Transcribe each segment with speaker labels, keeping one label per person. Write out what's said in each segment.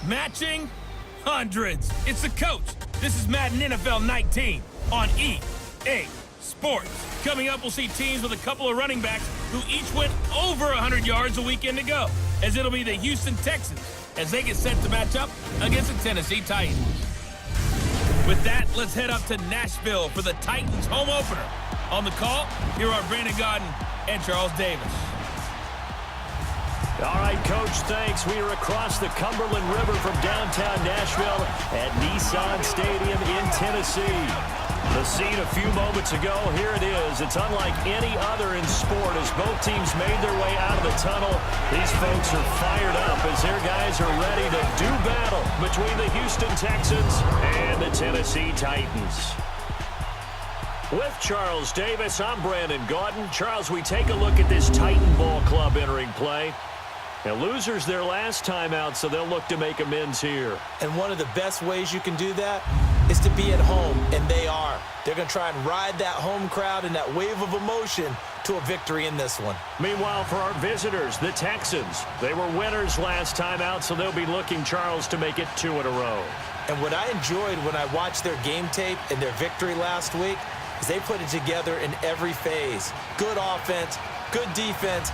Speaker 1: Matching hundreds. It's the coach. This is Madden NFL 19 on EA Sports. Coming up, we'll see teams with a couple of running backs who each went over 100 yards a weekend ago, as it'll be the Houston Texans as they get set to match up against the Tennessee Titans. With that, let's head up to Nashville for the Titans home opener. On the call, here are Brandon Gaudin and Charles Davis.
Speaker 2: All right, Coach, thanks. We are across the Cumberland River from downtown Nashville at Nissan Stadium in Tennessee. The scene a few moments ago, here it is. It's unlike any other in sport as both teams made their way out of the tunnel. These folks are fired up as their guys are ready to do battle between the Houston Texans and the Tennessee Titans. With Charles Davis, I'm Brandon Gaudin. Charles, we take a look at this Titan Ball Club entering play. Now, losers their last time out, so they'll look to make amends here.
Speaker 3: And one of the best ways you can do that is to be at home, and they are. They're going to try and ride that home crowd and that wave of emotion to a victory in this one.
Speaker 2: Meanwhile, for our visitors, the Texans, they were winners last time out, so they'll be looking, Charles, to make it 2 in a row.
Speaker 3: And what I enjoyed when I watched their game tape and their victory last week is they put it together in every phase. Good offense, good defense.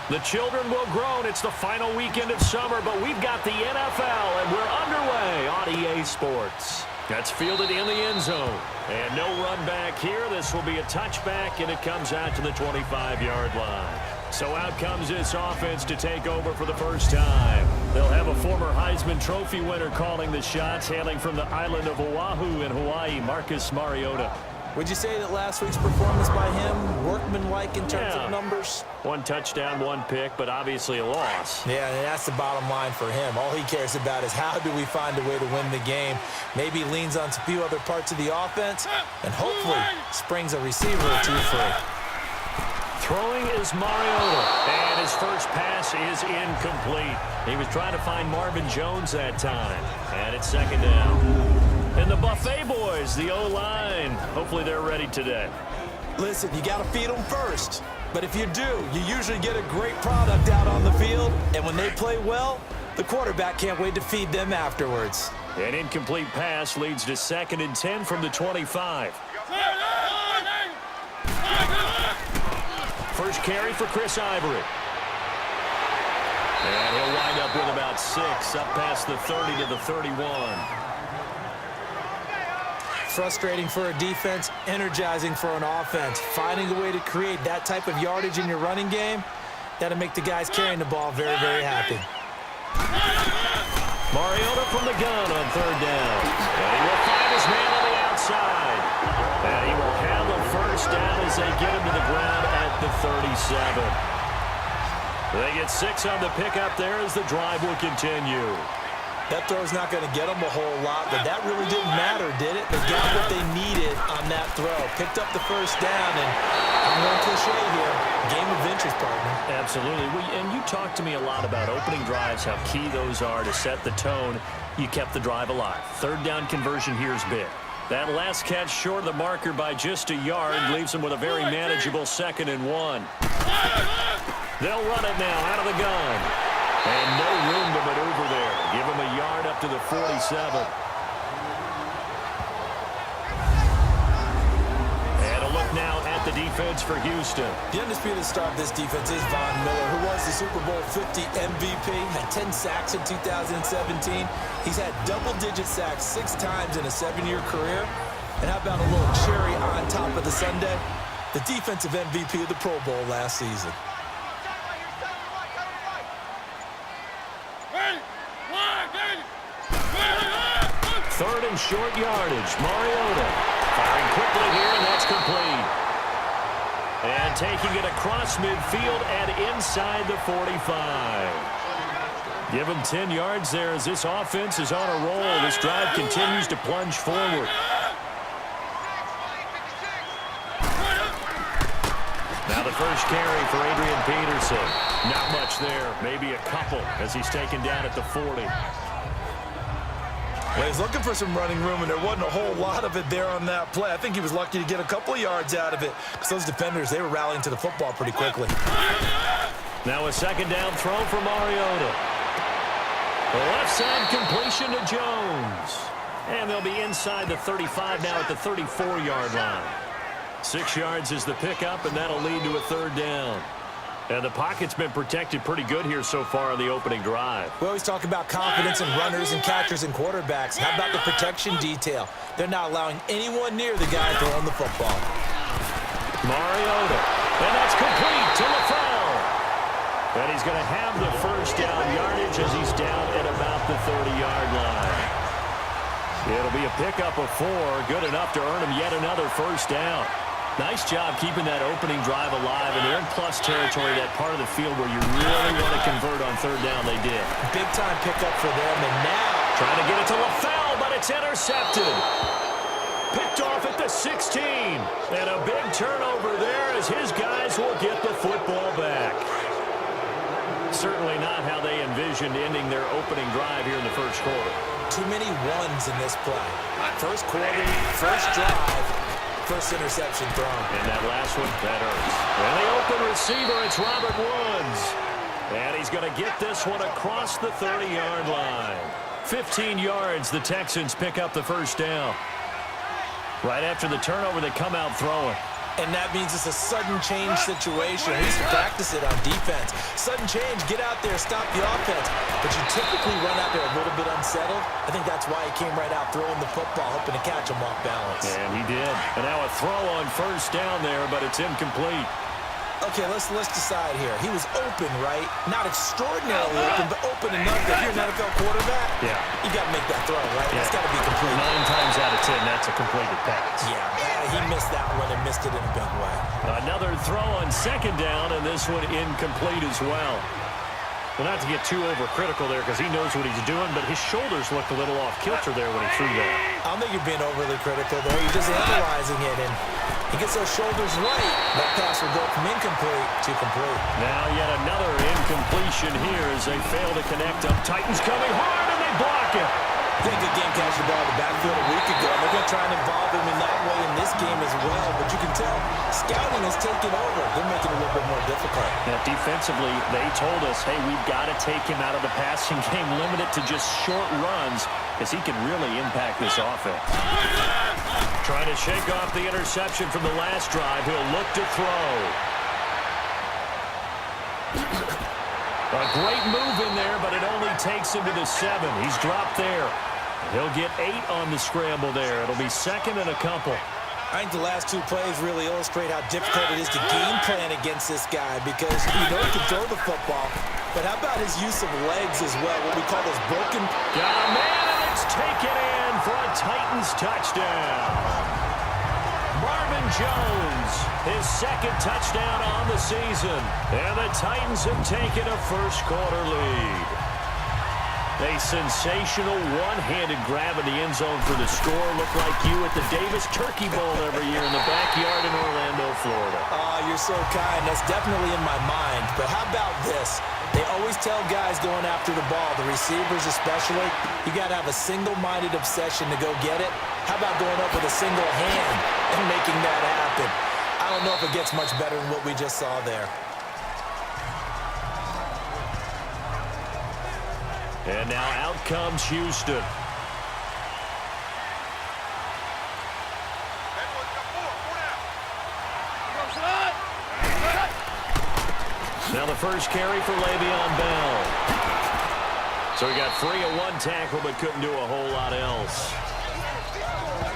Speaker 2: The children will groan. It's the final weekend of summer, but we've got the NFL, and we're underway on EA Sports. That's fielded in the end zone. And no run back here. This will be a touchback, and it comes out to the 25-yard line. So out comes this offense to take over for the first time. They'll have a former Heisman Trophy winner calling the shots, hailing from the island of Oahu in Hawaii, Marcus Mariota.
Speaker 3: Would you say that last week's performance by him, workmanlike in terms of numbers?
Speaker 2: 1 touchdown, 1 pick, but obviously a loss.
Speaker 3: Yeah, and that's the bottom line for him. All he cares about is how do we find a way to win the game. Maybe leans on a few other parts of the offense, and hopefully springs a receiver or two free.
Speaker 2: Throwing is Mariota, and his first pass is incomplete. He was trying to find Marvin Jones that time, and it's 2nd down. And the Buffet boys, the O-line, hopefully they're ready today.
Speaker 3: Listen, you got to feed them first. But if you do, you usually get a great product out on the field. And when they play well, the quarterback can't wait to feed them afterwards.
Speaker 2: An incomplete pass leads to 2nd and 10 from the 25. First carry for Chris Ivory. And he'll wind up with about 6, up past the 30 to the 31.
Speaker 3: Frustrating for a defense, energizing for an offense. Finding a way to create that type of yardage in your running game, that'll make the guys carrying the ball very, very happy.
Speaker 2: Mariota from the gun on 3rd down. And he will find his man on the outside. And he will have a first down as they get him to the ground at the 37. They get 6 on the pickup there as the drive will continue.
Speaker 3: That throw's not going to get them a whole lot, but that really didn't matter, did it? They got what they needed on that throw. Picked up the first down, and I'm going cliche here. Game of inches, partner.
Speaker 2: Absolutely. And you talked to me a lot about opening drives, how key those are to set the tone. You kept the drive alive. 3rd down conversion here is big. That last catch short of the marker by just a yard leaves them with a very manageable 2nd and 1. They'll run it now out of the gun. And no room to maneuver there. Give him a yard up to the 47. And a look now at the defense for Houston.
Speaker 3: The undisputed star of this defense is Von Miller, who was the Super Bowl 50 MVP, had 10 sacks in 2017. He's had double-digit sacks 6 times in a 7-year career. And how about a little cherry on top of the sundae? The defensive MVP of the Pro Bowl last season.
Speaker 2: 3rd and short yardage. Mariota firing quickly here, and that's complete. And taking it across midfield and inside the 45. Give him 10 yards there as this offense is on a roll. This drive continues to plunge forward. Now the first carry for Adrian Peterson. Not much there, maybe a couple as he's taken down at the 40.
Speaker 3: Well, he's looking for some running room, and there wasn't a whole lot of it there on that play. I think he was lucky to get a couple of yards out of it because those defenders, they were rallying to the football pretty quickly.
Speaker 2: Now a second down throw for Mariota. The left side completion to Jones. And they'll be inside the 35 now at the 34-yard line. 6 yards is the pickup, and that'll lead to a third down. And the pocket's been protected pretty good here so far on the opening drive.
Speaker 3: We always talk about confidence in runners and catchers and quarterbacks. How about the protection detail? They're not allowing anyone near the guy throwing the football.
Speaker 2: Mariota. And that's complete to LaFell. And he's going to have the first down yardage as he's down at about the 30-yard line. It'll be a pickup of 4. Good enough to earn him yet another first down. Nice job keeping that opening drive alive, and they're in plus territory, that part of the field where you really want to convert on third down. They did.
Speaker 3: Big-time pickup for them, and now
Speaker 2: trying to get it to LaFell, but it's intercepted. Picked off at the 16, and a big turnover there as his guys will get the football back. Certainly not how they envisioned ending their opening drive here in the first quarter.
Speaker 3: Too many ones in this play. First quarter, first drive. First interception thrown.
Speaker 2: And that last one, that hurts. And the open receiver, it's Robert Woods. And he's going to get this one across the 30-yard line. 15 yards, the Texans pick up the first down. Right after the turnover, they come out throwing.
Speaker 3: And that means it's a sudden change situation. We used to practice it on defense. Sudden change, get out there, stop the offense. But you typically run out there a little bit unsettled. I think that's why he came right out throwing the football, hoping to catch him off balance.
Speaker 2: And he did. And now a throw on first down there, but it's incomplete.
Speaker 3: Okay, let's decide here. He was open, right? Not extraordinarily open, but open enough that if you're an NFL quarterback, you got to make that throw, right? That's got to be complete.
Speaker 2: 9 times out of 10, that's a completed pass.
Speaker 3: Yeah, he missed that one and missed it in a big way.
Speaker 2: Another throw on second down, and this one incomplete as well. Well, not to get too overcritical there because he knows what he's doing, but his shoulders looked a little off kilter there when he threw that.
Speaker 3: I don't think you're being overly critical, though. You're just analyzing it, and he gets those shoulders right. That pass will go from incomplete to complete.
Speaker 2: Now yet another incompletion here as they fail to connect up. Titans coming hard, and they block it.
Speaker 3: I think a game catch the ball in the backfield a week ago. They're going to try and involve him in that way in this game as well. But you can tell scouting has taken over. They're making it a little bit more difficult.
Speaker 2: Yeah, defensively, they told us, hey, we've got to take him out of the passing game, limit it to just short runs because he can really impact this offense. Trying to shake off the interception from the last drive. He'll look to throw. A great move in there, but it only takes him to the 7. He's dropped there. He'll get 8 on the scramble there. It'll be second and a couple.
Speaker 3: I think the last 2 plays really illustrate how difficult it is to game plan against this guy because you know he can throw the football, but how about his use of legs as well, what we call those broken...
Speaker 2: Got a man, and it's taken in for a Titans touchdown. Marvin Jones, his second touchdown on the season. And the Titans have taken a first-quarter lead. A sensational one-handed grab in the end zone for the score. Looked like you at the Davis Turkey Bowl every year in the backyard in Orlando, Florida.
Speaker 3: Oh, you're so kind. That's definitely in my mind. But how about this? They always tell guys going after the ball, the receivers especially, you got to have a single-minded obsession to go get it. How about going up with a single hand and making that happen? I don't know if it gets much better than what we just saw there.
Speaker 2: And now out comes Houston. Now the first carry for Le'Veon Bell. So he got free of 1 tackle but couldn't do a whole lot else.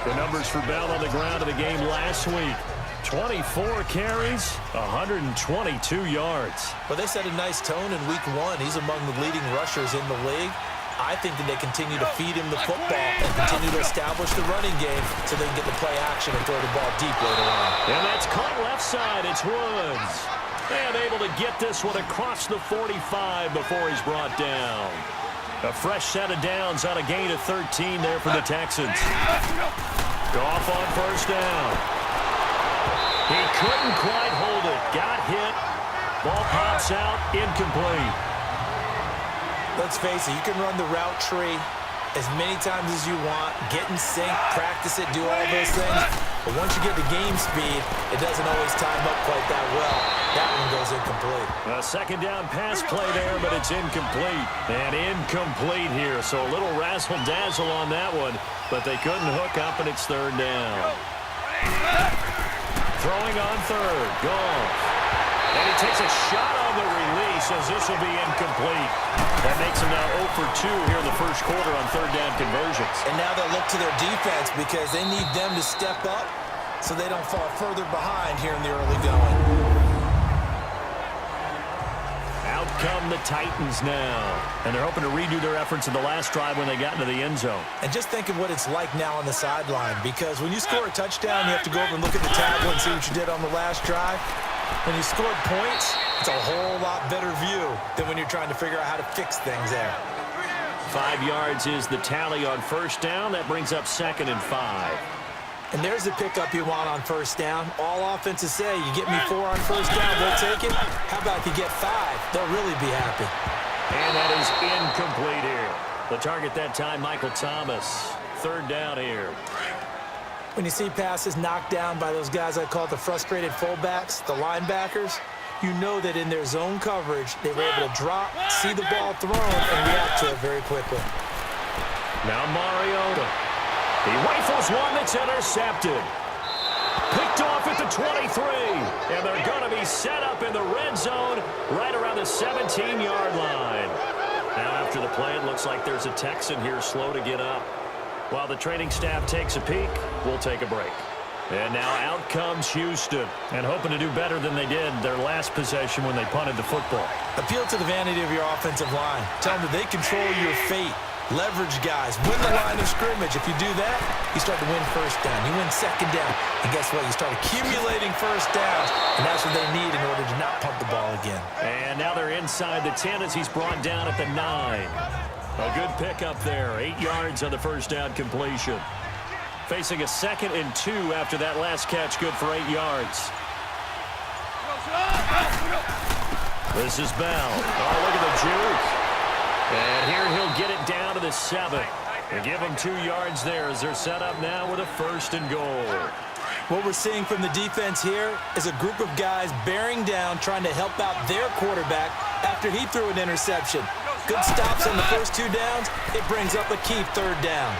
Speaker 2: The numbers for Bell on the ground of the game last week. 24 carries, 122 yards.
Speaker 3: Well, they set a nice tone in week 1. He's among the leading rushers in the league. I think that they continue to feed him the football and continue to establish the running game so they can get the play action and throw the ball deep later on.
Speaker 2: And that's caught left side. It's Woods. And able to get this one across the 45 before he's brought down. A fresh set of downs on a gain of 13 there for the Texans. Goff on first down. He couldn't quite hold it. Got hit. Ball pops out. Incomplete.
Speaker 3: Let's face it, you can run the route tree. as many times as you want, get in sync, practice it, do all those things. But once you get to game speed, it doesn't always time up quite that well. That one goes incomplete.
Speaker 2: A second down pass play there, but it's incomplete. And incomplete here, so a little razzle-dazzle on that one, but they couldn't hook up, and it's third down. Throwing on third, Goff. And he takes a shot on the release as this will be incomplete. That makes him now 0 for 2 here in the first quarter on third down conversions.
Speaker 3: And now they'll look to their defense because they need them to step up so they don't fall further behind here in the early going.
Speaker 2: Out come the Titans now. And they're hoping to redo their efforts in the last drive when they got into the end zone.
Speaker 3: And just think of what it's like now on the sideline, because when you score a touchdown, you have to go over and look at the table and see what you did on the last drive. When you scored points, it's a whole lot better view than when you're trying to figure out how to fix things there.
Speaker 2: 5 yards is the tally on first down. That brings up 2nd and 5.
Speaker 3: And there's the pickup you want on first down. All offenses say, you get me 4 on first down, we'll take it. How about if you get 5? They'll really be happy.
Speaker 2: And that is incomplete here. The target that time, Michael Thomas. Third down here.
Speaker 3: When you see passes knocked down by those guys I call the frustrated fullbacks, the linebackers, you know that in their zone coverage, they were able to drop, see the ball thrown, and react to it very quickly.
Speaker 2: Now Mariota. He rifles one that's intercepted. Picked off at the 23. And they're going to be set up in the red zone right around the 17-yard line. Now after the play, it looks like there's a Texan here slow to get up. While the training staff takes a peek, we'll take a break. And now out comes Houston, and hoping to do better than they did their last possession when they punted the football.
Speaker 3: Appeal to the vanity of your offensive line. Tell them that they control your fate. Leverage guys. Win the line of scrimmage. If you do that, you start to win first down. You win second down. And guess what? You start accumulating first downs, and that's what they need in order to not punt the ball again.
Speaker 2: And now they're inside the 10 as he's brought down at the 9. A good pickup there. 8 yards on the first down completion. Facing a 2nd and 2 after that last catch, good for 8 yards. This is Bell. Oh, look at the juke. And here he'll get it down to the 7. And give him 2 yards there as they're set up now with a 1st and goal.
Speaker 3: What we're seeing from the defense here is a group of guys bearing down, trying to help out their quarterback after he threw an interception. Good stops on the first 2 downs. It brings up a key 3rd down.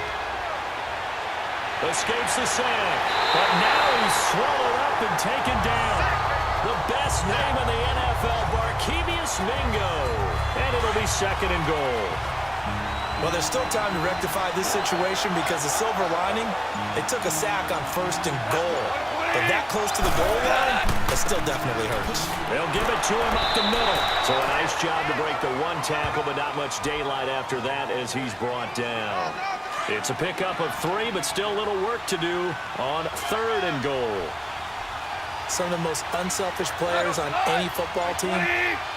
Speaker 2: Escapes the sack, but now he's swallowed up and taken down. The best name in the NFL, Barkevious Mingo. And it'll be 2nd and goal.
Speaker 3: Well, there's still time to rectify this situation because the silver lining, they took a sack on 1st and goal. But that close to the goal line, it still definitely hurts.
Speaker 2: They'll give it to him up the middle. So a nice job to break the 1 tackle, but not much daylight after that as he's brought down. It's a pickup of 3, but still a little work to do on 3rd and goal.
Speaker 3: Some of the most unselfish players on any football team,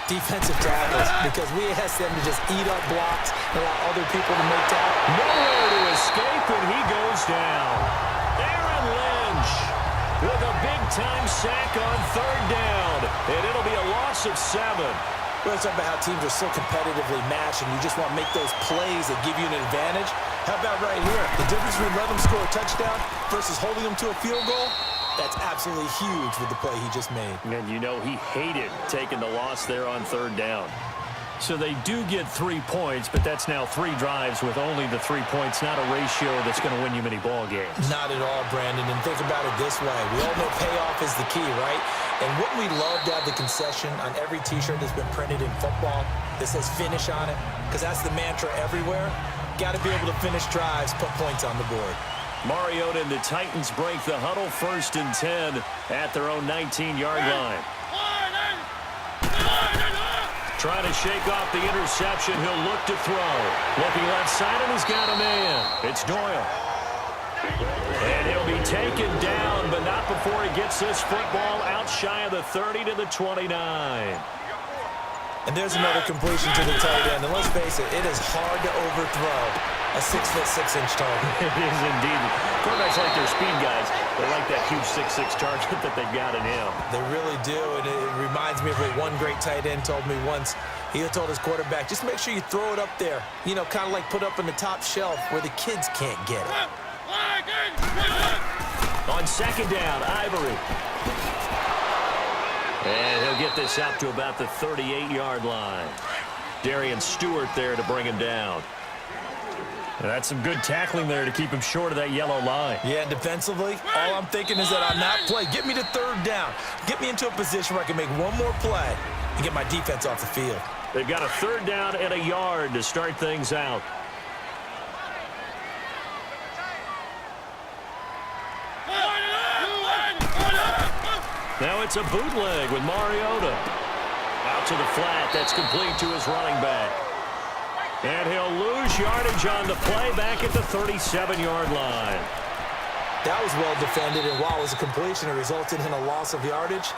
Speaker 3: defensive tackles, because we ask them to just eat up blocks and allow other people to make tackles.
Speaker 2: Nowhere to escape, and he goes down. Aaron Lynch with a big-time sack on 3rd down, and it'll be a loss of 7.
Speaker 3: We're talking about how teams are so competitively matched, and you just want to make those plays that give you an advantage. How about right here? The difference between letting them score a touchdown versus holding them to a field goal, that's absolutely huge with the play he just made.
Speaker 2: And you know he hated taking the loss there on 3rd down. So they do get 3 points, but that's now 3 drives with only the 3 points, not a ratio that's going to win you many ball games.
Speaker 3: Not at all, Brandon, and think about it this way. We all know payoff is the key, right? And wouldn't we love to have the concession on every T-shirt that's been printed in football that says finish on it? Because that's the mantra everywhere. Got to be able to finish drives, put points on the board.
Speaker 2: Mariota and the Titans break the huddle 1st and 10 at their own 19-yard line. Trying to shake off the interception. He'll look to throw. Looking left side, and he's got a man. It's Doyle. And he'll be taken down, but not before he gets this football out shy of the 30 to the 29.
Speaker 3: And there's another completion to the tight end. And let's face it, it is hard to overthrow a 6'6" target.
Speaker 2: It is indeed. Quarterbacks like their speed guys. They like that huge 6'6" target that they've got in him.
Speaker 3: They really do, and it reminds me of what one great tight end told me once. He told his quarterback, just make sure you throw it up there. You know, kind of like put up in the top shelf where the kids can't get it.
Speaker 2: On second down, Ivory. And he'll get this out to about the 38-yard line. Darian Stewart there to bring him down. And that's some good tackling there to keep him short of that yellow line.
Speaker 3: Yeah, and defensively, all I'm thinking is that I'm not playing. Get me to third down. Get me into a position where I can make one more play and get my defense off the field.
Speaker 2: They've got a third down and a yard to start things out. Now it's a bootleg with Mariota. Out to the flat. That's complete to his running back. And he'll lose yardage on the play back at the 37-yard line.
Speaker 3: That was well defended, and while it was a completion, it resulted in a loss of yardage.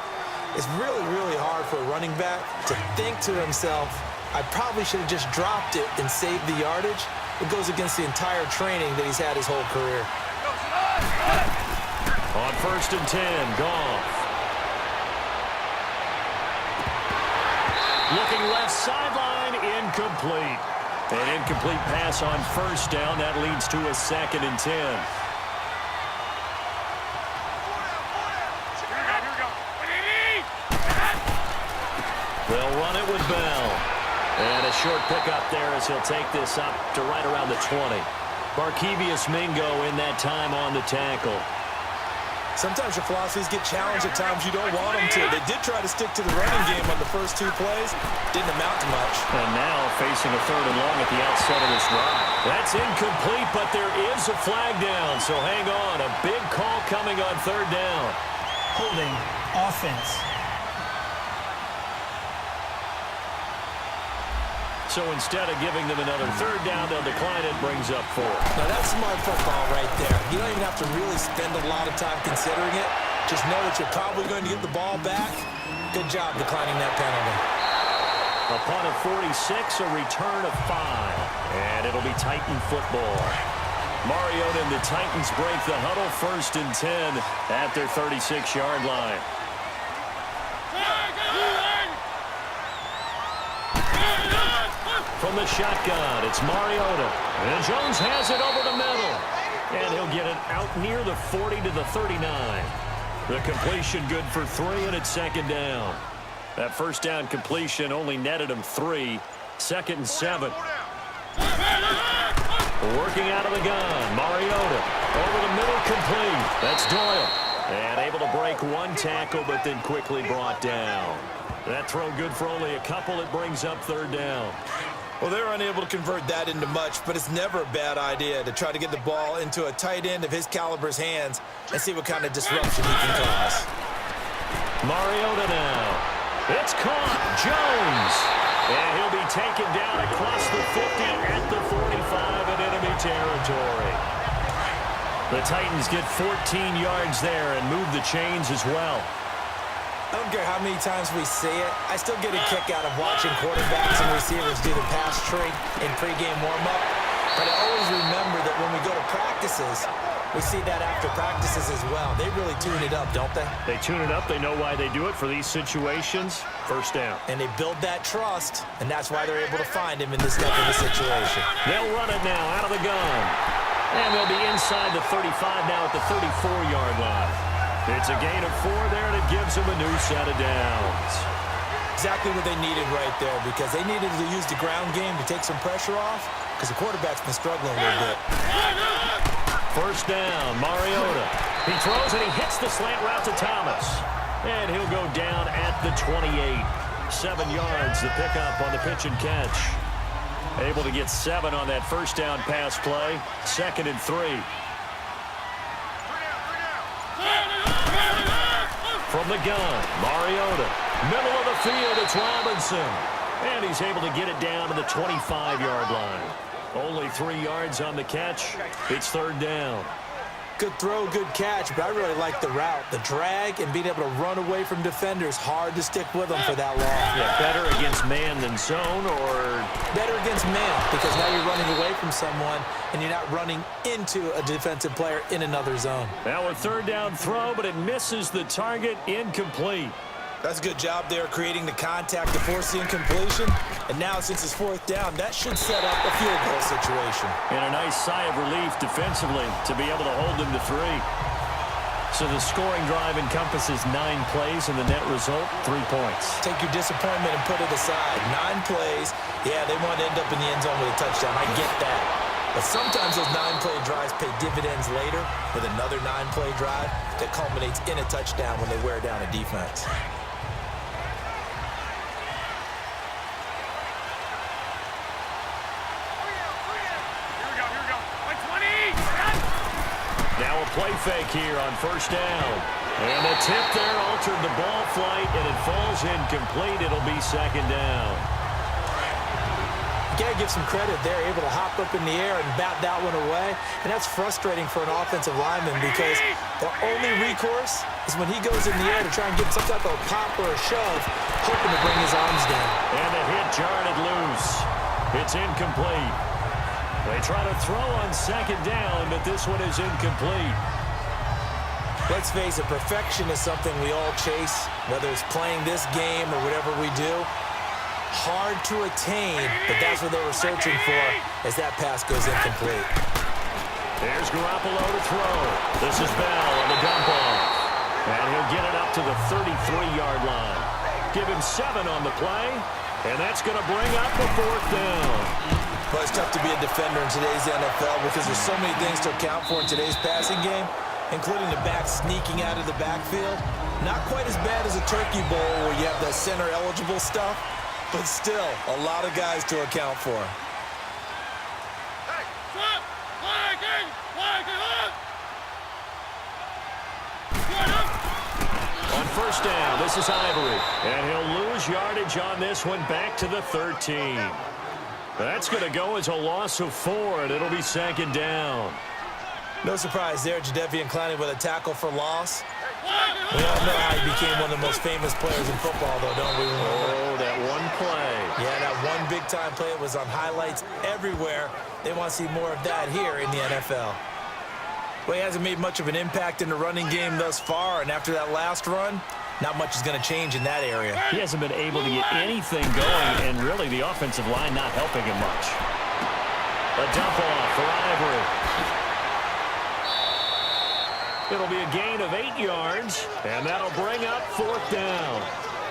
Speaker 3: It's really, really hard for a running back to think to himself, I probably should have just dropped it and saved the yardage. It goes against the entire training that he's had his whole career.
Speaker 2: On 1st and 10, Goff. Looking left sideline, incomplete. An incomplete pass on 1st down. That leads to a 2nd and 10. They'll run it with Bell. And a short pickup there as he'll take this up to right around the 20. Barkevious Mingo in that time on the tackle.
Speaker 3: Sometimes your philosophies get challenged at times you don't want them to. They did try to stick to the running game on the first 2 plays. Didn't amount to much.
Speaker 2: And now facing a 3rd and long at the outset of this drive. That's incomplete, but there is a flag down. So hang on. A big call coming on 3rd down.
Speaker 4: Holding offense.
Speaker 2: So instead of giving them another 3rd down, they'll decline it, brings up 4.
Speaker 3: Now that's smart football right there. You don't even have to really spend a lot of time considering it. Just know that you're probably going to get the ball back. Good job declining that penalty.
Speaker 2: A punt of 46, a return of 5. And it'll be Titan football. Mariota and the Titans break the huddle 1st and 10 at their 36-yard line. From the shotgun, it's Mariota. And Jones has it over the middle. And he'll get it out near the 40 to the 39. The completion good for 3, and it's 2nd down. That 1st down completion only netted him 3. 2nd and 7. Working out of the gun, Mariota. Over the middle, complete. That's Doyle. And able to break 1 tackle, but then quickly brought down. That throw good for only a couple. It brings up 3rd down.
Speaker 3: Well, they're unable to convert that into much, but it's never a bad idea to try to get the ball into a tight end of his caliber's hands and see what kind of disruption he can cause.
Speaker 2: Mariota now. It's caught. Jones. And he'll be taken down across the 50 at the 45 in enemy territory. The Titans get 14 yards there and move the chains as well.
Speaker 3: I don't care how many times we see it. I still get a kick out of watching quarterbacks and receivers do the pass tree in pregame warm-up. But I always remember that when we go to practices, we see that after practices as well. They really tune it up, don't they?
Speaker 2: They tune it up. They know why they do it for these situations. 1st down.
Speaker 3: And they build that trust, and that's why they're able to find him in this type of a situation.
Speaker 2: They'll run it now out of the gun. And they'll be inside the 35 now at the 34-yard line. It's a gain of 4 there, and it gives them a new set of downs.
Speaker 3: Exactly what they needed right there, because they needed to use the ground game to take some pressure off, because the quarterback's been struggling a little bit.
Speaker 2: 1st down, Mariota. He throws and he hits the slant route to Thomas. And he'll go down at the 28. 7 yards, the pickup on the pitch and catch. Able to get 7 on that 1st down pass play. 2nd and 3. From the gun, Mariota. Middle of the field, it's Robinson. And he's able to get it down to the 25-yard line. Only 3 yards on the catch. It's 3rd down.
Speaker 3: Good throw, good catch, but I really like the route. The drag and being able to run away from defenders, hard to stick with them for that long.
Speaker 2: Yeah, better against man than zone, or?
Speaker 3: Better against man, because now you're running away from someone and you're not running into a defensive player in another zone.
Speaker 2: Now a 3rd down throw, but it misses the target, incomplete.
Speaker 3: That's a good job there creating the contact to force the incompletion. And now, since it's 4th down, that should set up a field goal situation.
Speaker 2: And a nice sigh of relief defensively to be able to hold them to 3. So the scoring drive encompasses 9 plays, and the net result, 3 points.
Speaker 3: Take your disappointment and put it aside. 9 plays. Yeah, they want to end up in the end zone with a touchdown. I get that. But sometimes those 9-play drives pay dividends later with another 9-play drive that culminates in a touchdown when they wear down a defense.
Speaker 2: Now a play fake here on 1st down. And the tip there altered the ball flight, and it falls incomplete. It'll be 2nd down.
Speaker 3: You got to give some credit. They're able to hop up in the air and bat that one away. And that's frustrating for an offensive lineman because the only recourse is when he goes in the air to try and get some type of pop or a shove, hoping to bring his arms down.
Speaker 2: And the hit jarred it loose. It's incomplete. They try to throw on 2nd down, but this one is incomplete.
Speaker 3: Let's face it, perfection is something we all chase, whether it's playing this game or whatever we do. Hard to attain, but that's what they were searching for as that pass goes incomplete.
Speaker 2: There's Garoppolo to throw. This is Bell on the dump off. And he'll get it up to the 33-yard line. Give him 7 on the play, and that's going to bring up the 4th down.
Speaker 3: Well, it's tough to be a defender in today's NFL because there's so many things to account for in today's passing game, including the back sneaking out of the backfield. Not quite as bad as a turkey bowl where you have the center-eligible stuff, but still a lot of guys to account for.
Speaker 2: On 1st down, this is Ivory. And he'll lose yardage on this one back to the 13. That's going to go as a loss of 4, and it'll be 2nd down.
Speaker 3: No surprise there, Jadeveon Clowney with a tackle for loss. We all know how he became one of the most famous players in football, though, don't we?
Speaker 2: Oh, that one play.
Speaker 3: Yeah, that one big-time play was on highlights everywhere. They want to see more of that here in the NFL. Well, he hasn't made much of an impact in the running game thus far, and after that last run, not much is going to change in that area.
Speaker 2: He hasn't been able to get anything going, and really the offensive line not helping him much. A dump off for Ivory. It'll be a gain of 8 yards, and that'll bring up 4th down.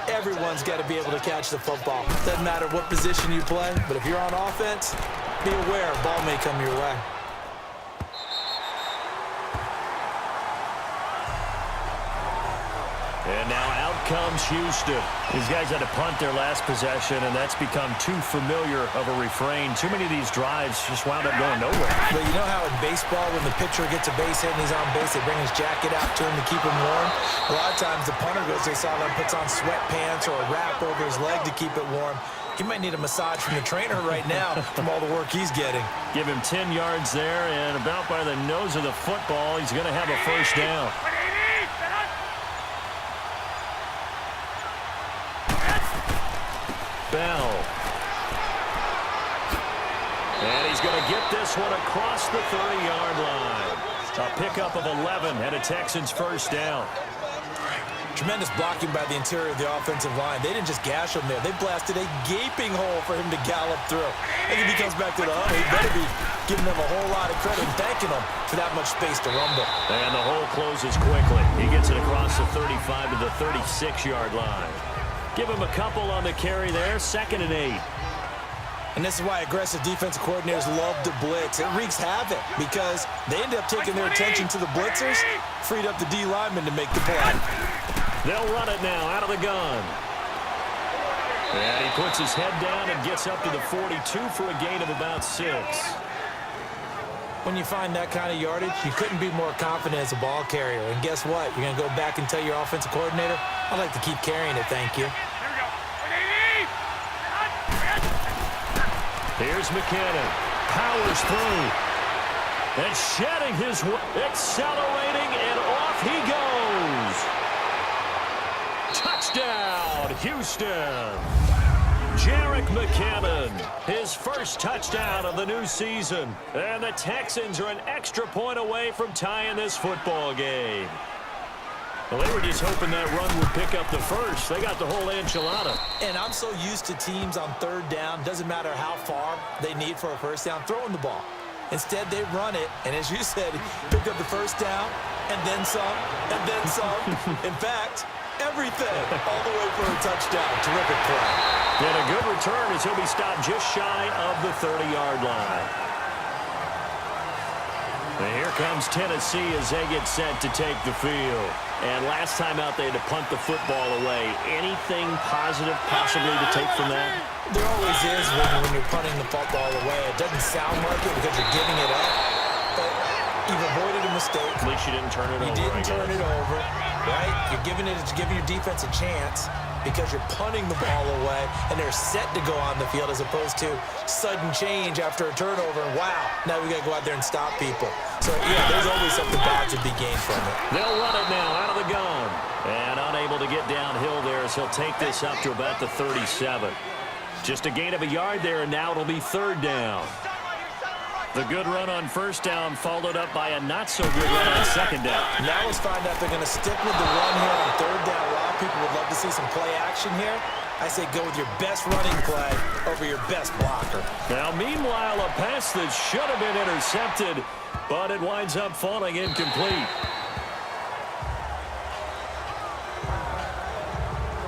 Speaker 3: Everyone's got to be able to catch the football. Doesn't matter what position you play, but if you're on offense, be aware a ball may come your way.
Speaker 2: And now out comes Houston. These guys had to punt their last possession, and that's become too familiar of a refrain. Too many of these drives just wound up going nowhere.
Speaker 3: But you know how in baseball, when the pitcher gets a base hit and he's on base, they bring his jacket out to him to keep him warm? A lot of times the punter goes to the sideline, puts on sweatpants or a wrap over his leg to keep it warm. He might need a massage from the trainer right now from all the work he's getting.
Speaker 2: Give him 10 yards there, and about by the nose of the football, he's going to have a 1st down. Bell. And he's going to get this one across the 30-yard line. A pickup of 11 and a Texans 1st down.
Speaker 3: Tremendous blocking by the interior of the offensive line. They didn't just gash him there. They blasted a gaping hole for him to gallop through. And if he comes back to the huddle, he better be giving them a whole lot of credit and thanking them for that much space to rumble.
Speaker 2: And the hole closes quickly. He gets it across the 35 to the 36-yard line. Give him a couple on the carry there, 2nd and 8.
Speaker 3: And this is why aggressive defensive coordinators love to blitz. It wreaks havoc because they end up taking their attention to the blitzers, freed up the D linemen to make the play.
Speaker 2: They'll run it now out of the gun. And he puts his head down and gets up to the 42 for a gain of about 6.
Speaker 3: When you find that kind of yardage, you couldn't be more confident as a ball carrier. And guess what? You're going to go back and tell your offensive coordinator, I'd like to keep carrying it, thank you.
Speaker 2: Here's McKinnon. Powers through. And shedding his way. Accelerating, and off he goes. Touchdown, Houston. Jerick McKinnon, his first touchdown of the new season. And the Texans are an extra point away from tying this football game. Well, they were just hoping that run would pick up the first. They got the whole enchilada.
Speaker 3: And I'm so used to teams on third down, doesn't matter how far they need for a first down, throwing the ball. Instead, they run it, and as you said, picked up the first down, and then some, and then some. In fact, everything, all the way for a touchdown. Terrific play.
Speaker 2: And a good return as he'll be stopped just shy of the 30-yard line. And here comes Tennessee as they get set to take the field. And last time out, they had to punt the football away. Anything positive possibly to take from that?
Speaker 3: There always is when you're punting the football away. It doesn't sound like it because you're giving it up, but you've avoided a mistake.
Speaker 2: At least you didn't turn it over.
Speaker 3: You didn't turn it over, right? You're giving your defense a chance because you're punting the ball away, and they're set to go on the field as opposed to sudden change after a turnover. And wow, now we got to go out there and stop people. So, yeah, there's always something bad to be gained from it.
Speaker 2: They'll run it now out of the gun. And unable to get downhill there as he'll take this up to about the 37. Just a gain of a yard there, and now it'll be third down. The good run on first down followed up by a not-so-good run on second down.
Speaker 3: Now let's find out if they're going to stick with the run here on third down. A lot of people would love to see some play action here. I say go with your best running play over your best blocker.
Speaker 2: Now, meanwhile, a pass that should have been intercepted, but it winds up falling incomplete.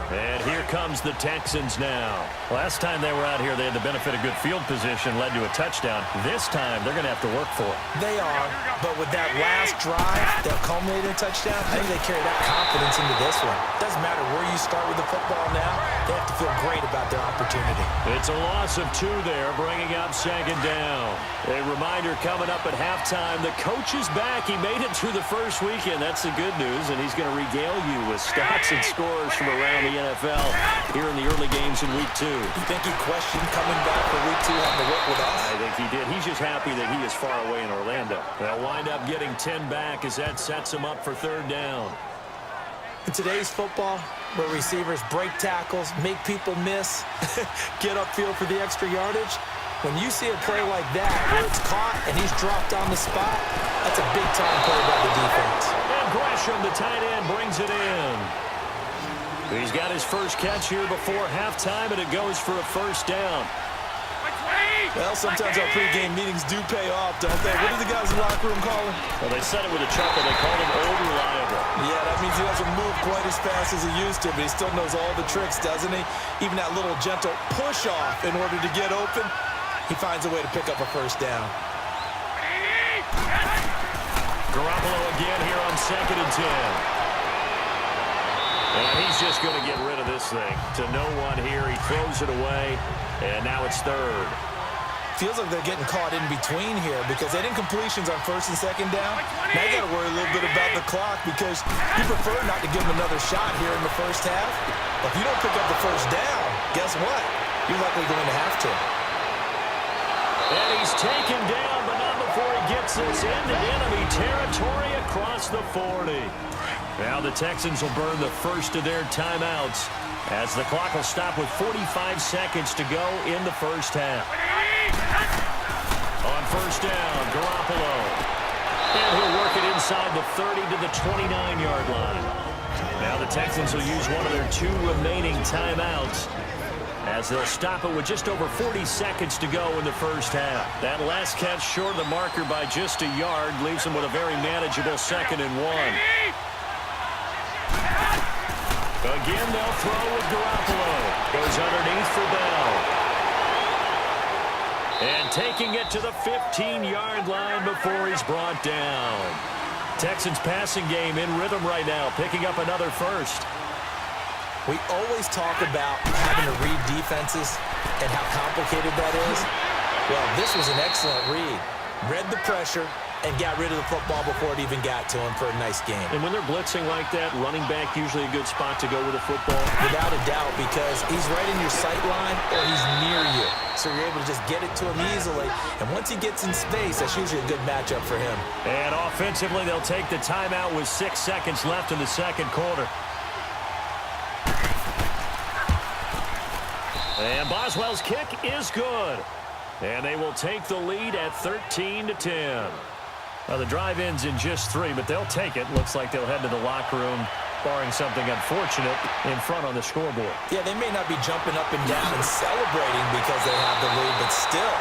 Speaker 2: And here comes the Texans now. Last time they were out here, they had the benefit of good field position, led to a touchdown. This time, they're going to have to work for it.
Speaker 3: They are, but with that last drive that culminated in a touchdown, I think they carry that confidence into this one. Doesn't matter where you start with the football now, they have to feel great about their opportunity.
Speaker 2: It's a loss of 2 there, bringing up second down. A reminder coming up at halftime, the coach is back. He made it through the first weekend. That's the good news, and he's going to regale you with stats and scores from around the NFL here in the early games in week 2.
Speaker 3: You think he questioned coming back for week 2 having to work with us?
Speaker 2: I think he did. He's just happy that he is far away in Orlando. They'll wind up getting 10 back as that sets him up for third down.
Speaker 3: In today's football, where receivers break tackles, make people miss, get upfield for the extra yardage, when you see a play like that where it's caught and he's dropped on the spot, that's a big-time play by the defense.
Speaker 2: And Gresham, the tight end, brings it in. He's got his first catch here before halftime, and it goes for a first down.
Speaker 3: Well, sometimes our pregame meetings do pay off, don't they? What do the guys in the locker room call him?
Speaker 2: Well, they said it with a chuckle. They called him old reliable.
Speaker 3: Yeah, that means he doesn't move quite as fast as he used to, but he still knows all the tricks, doesn't he? Even that little gentle push-off in order to get open, he finds a way to pick up a first down.
Speaker 2: Garoppolo again here on 2nd and 10. And he's just going to get rid of this thing. To no one here. He throws it away, and now it's third.
Speaker 3: Feels like they're getting caught in between here because they didn't completions on first and second down. Now you got to worry a little bit about the clock because you prefer not to give them another shot here in the first half. But if you don't pick up the first down, guess what? You're likely going to have to.
Speaker 2: And he's taken down, but not before he gets this into enemy territory across the 40. Now the Texans will burn the first of their timeouts as the clock will stop with 45 seconds to go in the first half. On first down, Garoppolo. And he'll work it inside the 30 to the 29-yard line. Now the Texans will use one of their 2 remaining timeouts as they'll stop it with just over 40 seconds to go in the first half. That last catch short of the marker by just a yard leaves them with a very manageable 2nd and 1. Again, they'll throw with Garoppolo. Goes underneath for Bell. And taking it to the 15-yard line before he's brought down. Texans passing game in rhythm right now, picking up another first.
Speaker 3: We always talk about having to read defenses and how complicated that is. Well, this was an excellent read. Read the pressure and got rid of the football before it even got to him for a nice game.
Speaker 2: And when they're blitzing like that, running back usually a good spot to go with the football.
Speaker 3: Without a doubt, because he's right in your sight line or he's near you. So you're able to just get it to him easily. And once he gets in space, that's usually a good matchup for him.
Speaker 2: And offensively, they'll take the timeout with 6 seconds left in the second quarter. And Boswell's kick is good. And they will take the lead at 13-10. Well, the drive ends in just 3, but they'll take it. Looks like they'll head to the locker room barring something unfortunate in front on the scoreboard.
Speaker 3: Yeah, they may not be jumping up and down and celebrating because they have the lead, but still,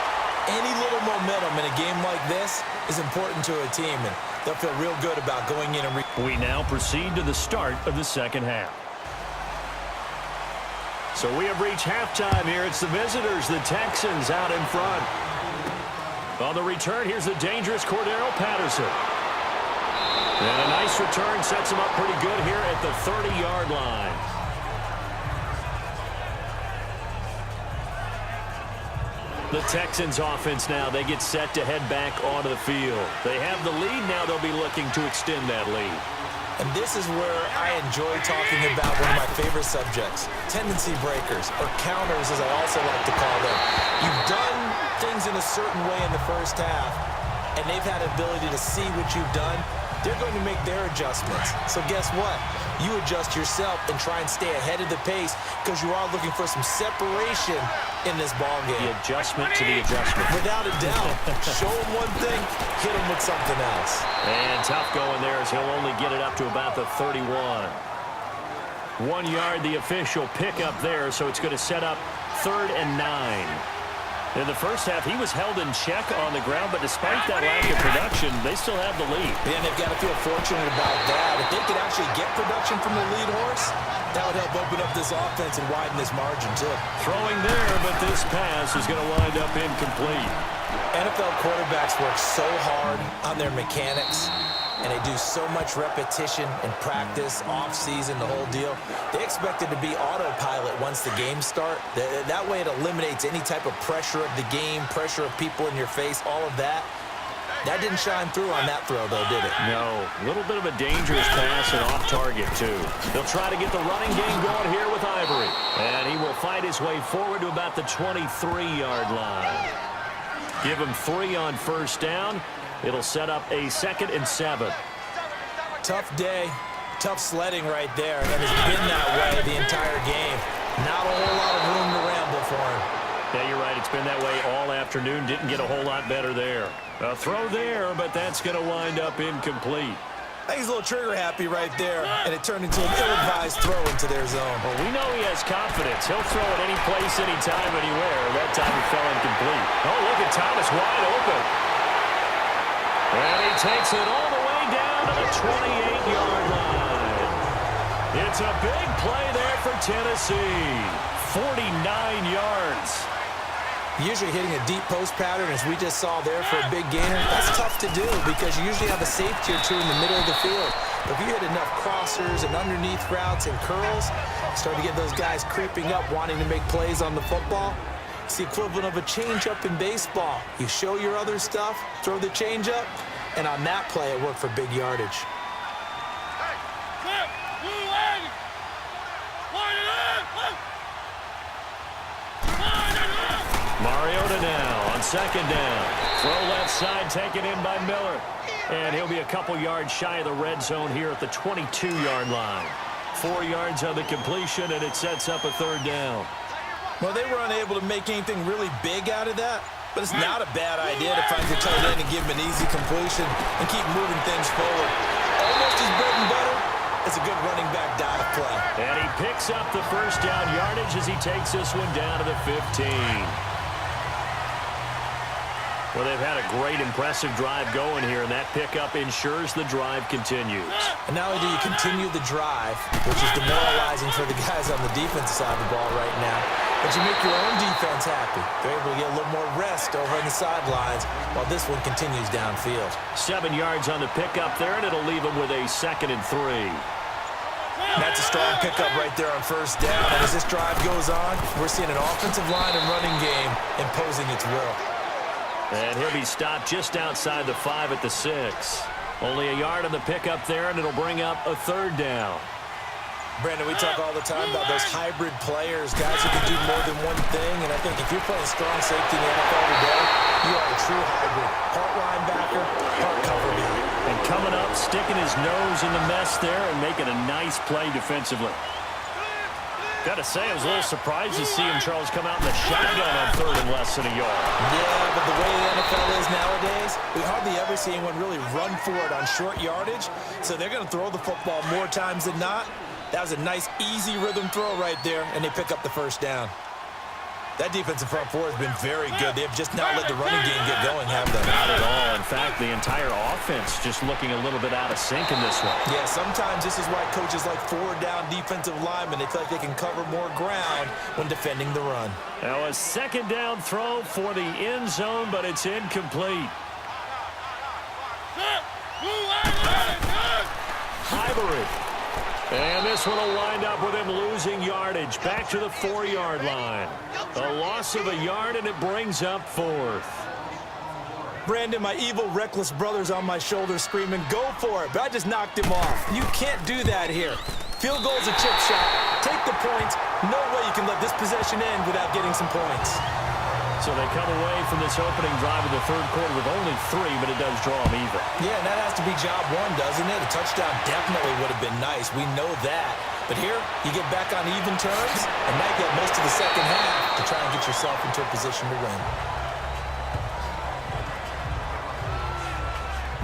Speaker 3: any little momentum in a game like this is important to a team, and they'll feel real good about going in and
Speaker 2: we now proceed to the start of the second half. So we have reached halftime here. It's the visitors, the Texans, out in front. On the return, here's the dangerous Cordero Patterson. And a nice return sets him up pretty good here at the 30-yard line. The Texans offense now, they get set to head back onto the field. They have the lead. Now they'll be looking to extend that lead.
Speaker 3: And this is where I enjoy talking about one of my favorite subjects, tendency breakers, or counters as I also like to call them. You've done things in a certain way in the first half, and they've had the ability to see what you've done. They're going to make their adjustments. So guess what? You adjust yourself and try and stay ahead of the pace because you are looking for some separation in this ball game.
Speaker 2: The adjustment to the adjustment.
Speaker 3: Without a doubt. Show him one thing, hit him with something else.
Speaker 2: And tough going there as he'll only get it up to about the 31. 1 yard, the official pickup there, so it's going to set up 3rd and 9. In the first half, he was held in check on the ground, but despite that lack of production, they still have the lead.
Speaker 3: Yeah, and they've got to feel fortunate about that. If they could actually get production from the lead horse, that would help open up this offense and widen this margin, too.
Speaker 2: Throwing there, but this pass is going to wind up incomplete.
Speaker 3: NFL quarterbacks work so hard on their mechanics, and they do so much repetition and practice, off-season, the whole deal. They expect it to be autopilot once the games start. That way it eliminates any type of pressure of the game, pressure of people in your face, all of that. That didn't shine through on that throw, though, did it?
Speaker 2: No. A little bit of a dangerous pass and off target, too. They'll try to get the running game going here with Ivory. And he will fight his way forward to about the 23-yard line. Give him 3 on first down. It'll set up a 2nd and 7.
Speaker 3: Tough day, tough sledding right there, and it's been that way the entire game. Not a whole lot of room to ramble for him.
Speaker 2: Yeah, you're right. It's been that way all afternoon. Didn't get a whole lot better there. A throw there, but that's going to wind up incomplete.
Speaker 3: I think he's a little trigger happy right there, and it turned into an ill-advised throw into their zone.
Speaker 2: Well, we know he has confidence. He'll throw it any place, anytime, anywhere. That time it fell incomplete. Oh, look at Thomas wide open. And he takes it all the way down to the 28-yard line. It's a big play there for Tennessee. 49 yards.
Speaker 3: Usually hitting a deep post pattern, as we just saw there for a big gainer, that's tough to do because you usually have a safety or two in the middle of the field. But if you hit enough crossers and underneath routes and curls, start to get those guys creeping up, wanting to make plays on the football. It's the equivalent of a changeup in baseball. You show your other stuff, throw the changeup, and on that play, it worked for big yardage.
Speaker 2: Mariota now on 2nd down. Throw left side taken in by Miller. And he'll be a couple yards shy of the red zone here at the 22-yard line. 4 yards on the completion, and it sets up a 3rd down.
Speaker 3: Well, they were unable to make anything really big out of that, but it's not a bad idea to find your tight end and give him an easy completion and keep moving things forward. Almost his bread and butter. It's a good running back dive play.
Speaker 2: And he picks up the 1st down yardage as he takes this one down to the 15. Well, they've had a great, impressive drive going here, and that pickup ensures the drive continues.
Speaker 3: And not only do you continue the drive, which is demoralizing for the guys on the defensive side of the ball right now, but you make your own defense happy. They're able to get a little more rest over on the sidelines while this one continues downfield.
Speaker 2: 7 yards on the pickup there, and it'll leave them with a 2nd and 3.
Speaker 3: That's a strong pickup right there on 1st down. And as this drive goes on, we're seeing an offensive line and running game imposing its will.
Speaker 2: And he'll be stopped just outside the 5 at the 6. Only a yard on the pickup there, and it'll bring up a 3rd down.
Speaker 3: Brandon, we talk all the time about those hybrid players, guys who can do more than one thing. And I think if you're playing strong safety in the NFL today, you are a true hybrid. Part linebacker, part cover guy.
Speaker 2: And coming up, sticking his nose in the mess there and making a nice play defensively. Got to say, I was a little surprised to see him, Charles, come out in the shotgun on third and less than a yard.
Speaker 3: Yeah, but the way the NFL is nowadays, we hardly ever see anyone really run for it on short yardage. So they're going to throw the football more times than not. That was a nice, easy rhythm throw right there, and they pick up the first down. That defensive front four has been very good. They've just not let the running game get going, have they?
Speaker 2: Not at all. In fact, the entire offense just looking a little bit out of sync in this one.
Speaker 3: Yeah, sometimes this is why coaches like forward-down defensive linemen, they feel like they can cover more ground when defending the run.
Speaker 2: Now a second down throw for the end zone, but it's incomplete. Highbury. And this one will wind up with him losing yardage. Back to the 4-yard line. A loss of a yard, and it brings up fourth.
Speaker 3: Brandon, my evil, reckless brother's on my shoulder screaming, go for it, but I just knocked him off. You can't do that here. Field goal's a chip shot. Take the points. No way you can let this possession end without getting some points.
Speaker 2: So they come away from this opening drive in the third quarter with only 3, but it does draw them even.
Speaker 3: Yeah, and that has to be job one, doesn't it? A touchdown definitely would have been nice. We know that. But here, you get back on even terms, and now you get most of the second half to try and get yourself into a position to win.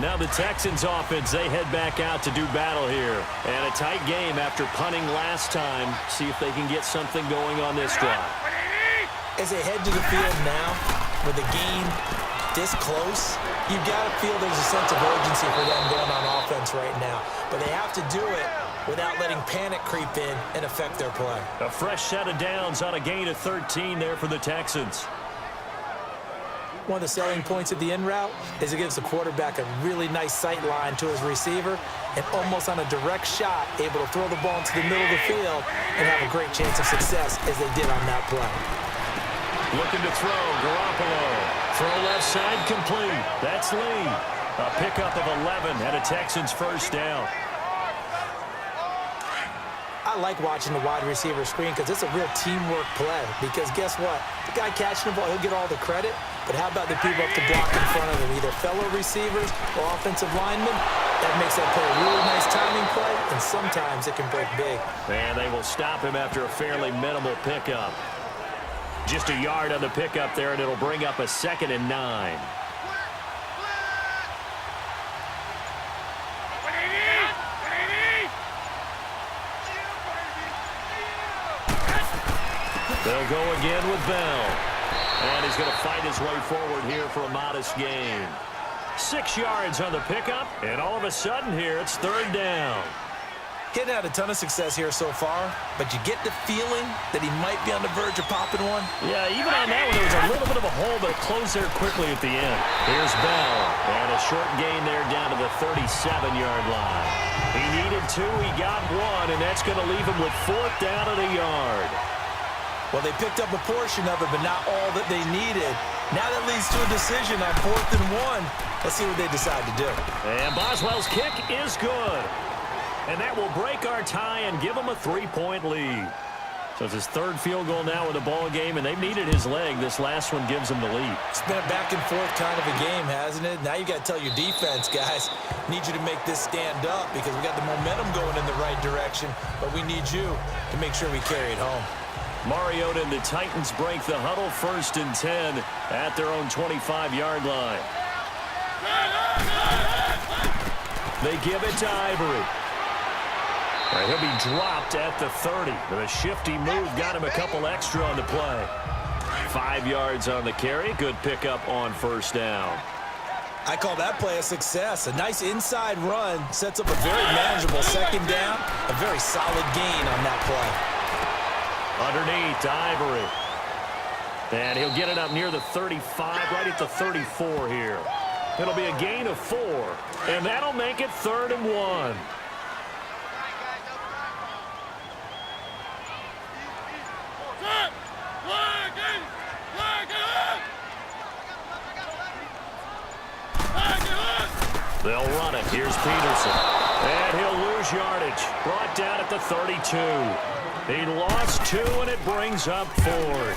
Speaker 2: Now the Texans offense, they head back out to do battle here. And a tight game after punting last time. See if they can get something going on this drive.
Speaker 3: As they head to the field now, with the game this close, you've got to feel there's a sense of urgency for them going on offense right now. But they have to do it without letting panic creep in and affect their play.
Speaker 2: A fresh set of downs on a gain of 13 there for the Texans.
Speaker 3: One of the selling points of the in route is it gives the quarterback a really nice sight line to his receiver and almost on a direct shot able to throw the ball into the middle of the field and have a great chance of success as they did on that play.
Speaker 2: Looking to throw, Garoppolo. Throw left side complete. That's Lee. A pickup of 11 and a Texans first down.
Speaker 3: I like watching the wide receiver screen because it's a real teamwork play. Because guess what? The guy catching the ball, he'll get all the credit. But how about the people up to block in front of him? Either fellow receivers or offensive linemen. That makes that play a really nice timing play, and sometimes it can break big.
Speaker 2: And they will stop him after a fairly minimal pickup. Just a yard on the pickup there, and it'll bring up a 2nd and 9. They'll go again with Bell. And he's going to fight his way forward here for a modest gain. 6 yards on the pickup, and all of a sudden here, it's 3rd down.
Speaker 3: Getting had a ton of success here so far, but you get the feeling that he might be on the verge of popping one.
Speaker 2: Yeah, even on that one, there was a little bit of a hole, but it closed there quickly at the end. Here's Bell, and a short gain there down to the 37-yard line. He needed 2, he got 1, and that's going to leave him with 4th down at a yard.
Speaker 3: Well, they picked up a portion of it, but not all that they needed. Now that leads to a decision on 4th and 1. Let's see what they decide to do.
Speaker 2: And Boswell's kick is good. And that will break our tie and give them a 3-point lead. So it's his 3rd field goal now in the ball game, and they've needed his leg. This last one gives them the lead.
Speaker 3: It's been a back and forth kind of a game, hasn't it? Now you got to tell your defense, guys, need you to make this stand up because we got the momentum going in the right direction, but we need you to make sure we carry it home.
Speaker 2: Mariota and the Titans break the huddle, 1st and 10 at their own 25-yard line. They give it to Ivory. He'll be dropped at the 30. The shifty move got him a couple extra on the play. 5 yards on the carry. Good pickup on 1st down.
Speaker 3: I call that play a success. A nice inside run sets up a very manageable 2nd down. A very solid gain on that play.
Speaker 2: Underneath to Ivory. And he'll get it up near the 35, right at the 34 here. It'll be a gain of 4. And that'll make it 3rd and 1. They'll run it. Here's Peterson. And he'll lose yardage. Brought down at the 32. He lost 2, and it brings up 4th.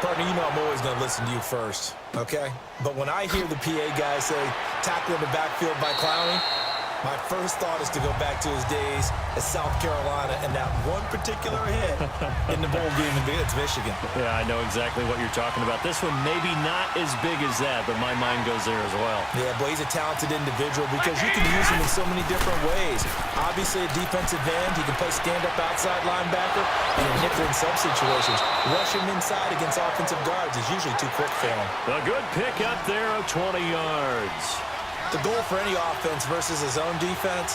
Speaker 3: Partner, you know I'm always going to listen to you first, okay? But when I hear the PA guy say, tackle in the backfield by Clowney, My first thought is to go back to his days at South Carolina and that one particular hit in the bowl game against Michigan.
Speaker 2: Yeah, I know exactly what you're talking about. This one maybe not as big as that, but my mind goes there as well.
Speaker 3: Yeah, boy, he's a talented individual because you can use him in so many different ways. Obviously, a defensive end, he can play stand-up outside linebacker, and in nickel and sub situations. Rush him inside against offensive guards is usually too quick for him.
Speaker 2: A good pick up there of 20 yards.
Speaker 3: The goal for any offense versus his own defense,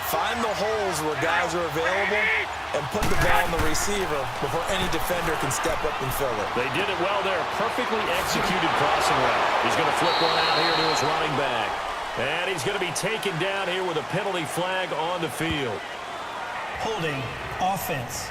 Speaker 3: find the holes where guys are available and put the ball on the receiver before any defender can step up and fill it.
Speaker 2: They did it well there. Perfectly executed crossing route. He's going to flip one out here to his running back. And he's going to be taken down here with a penalty flag on the field.
Speaker 4: Holding offense.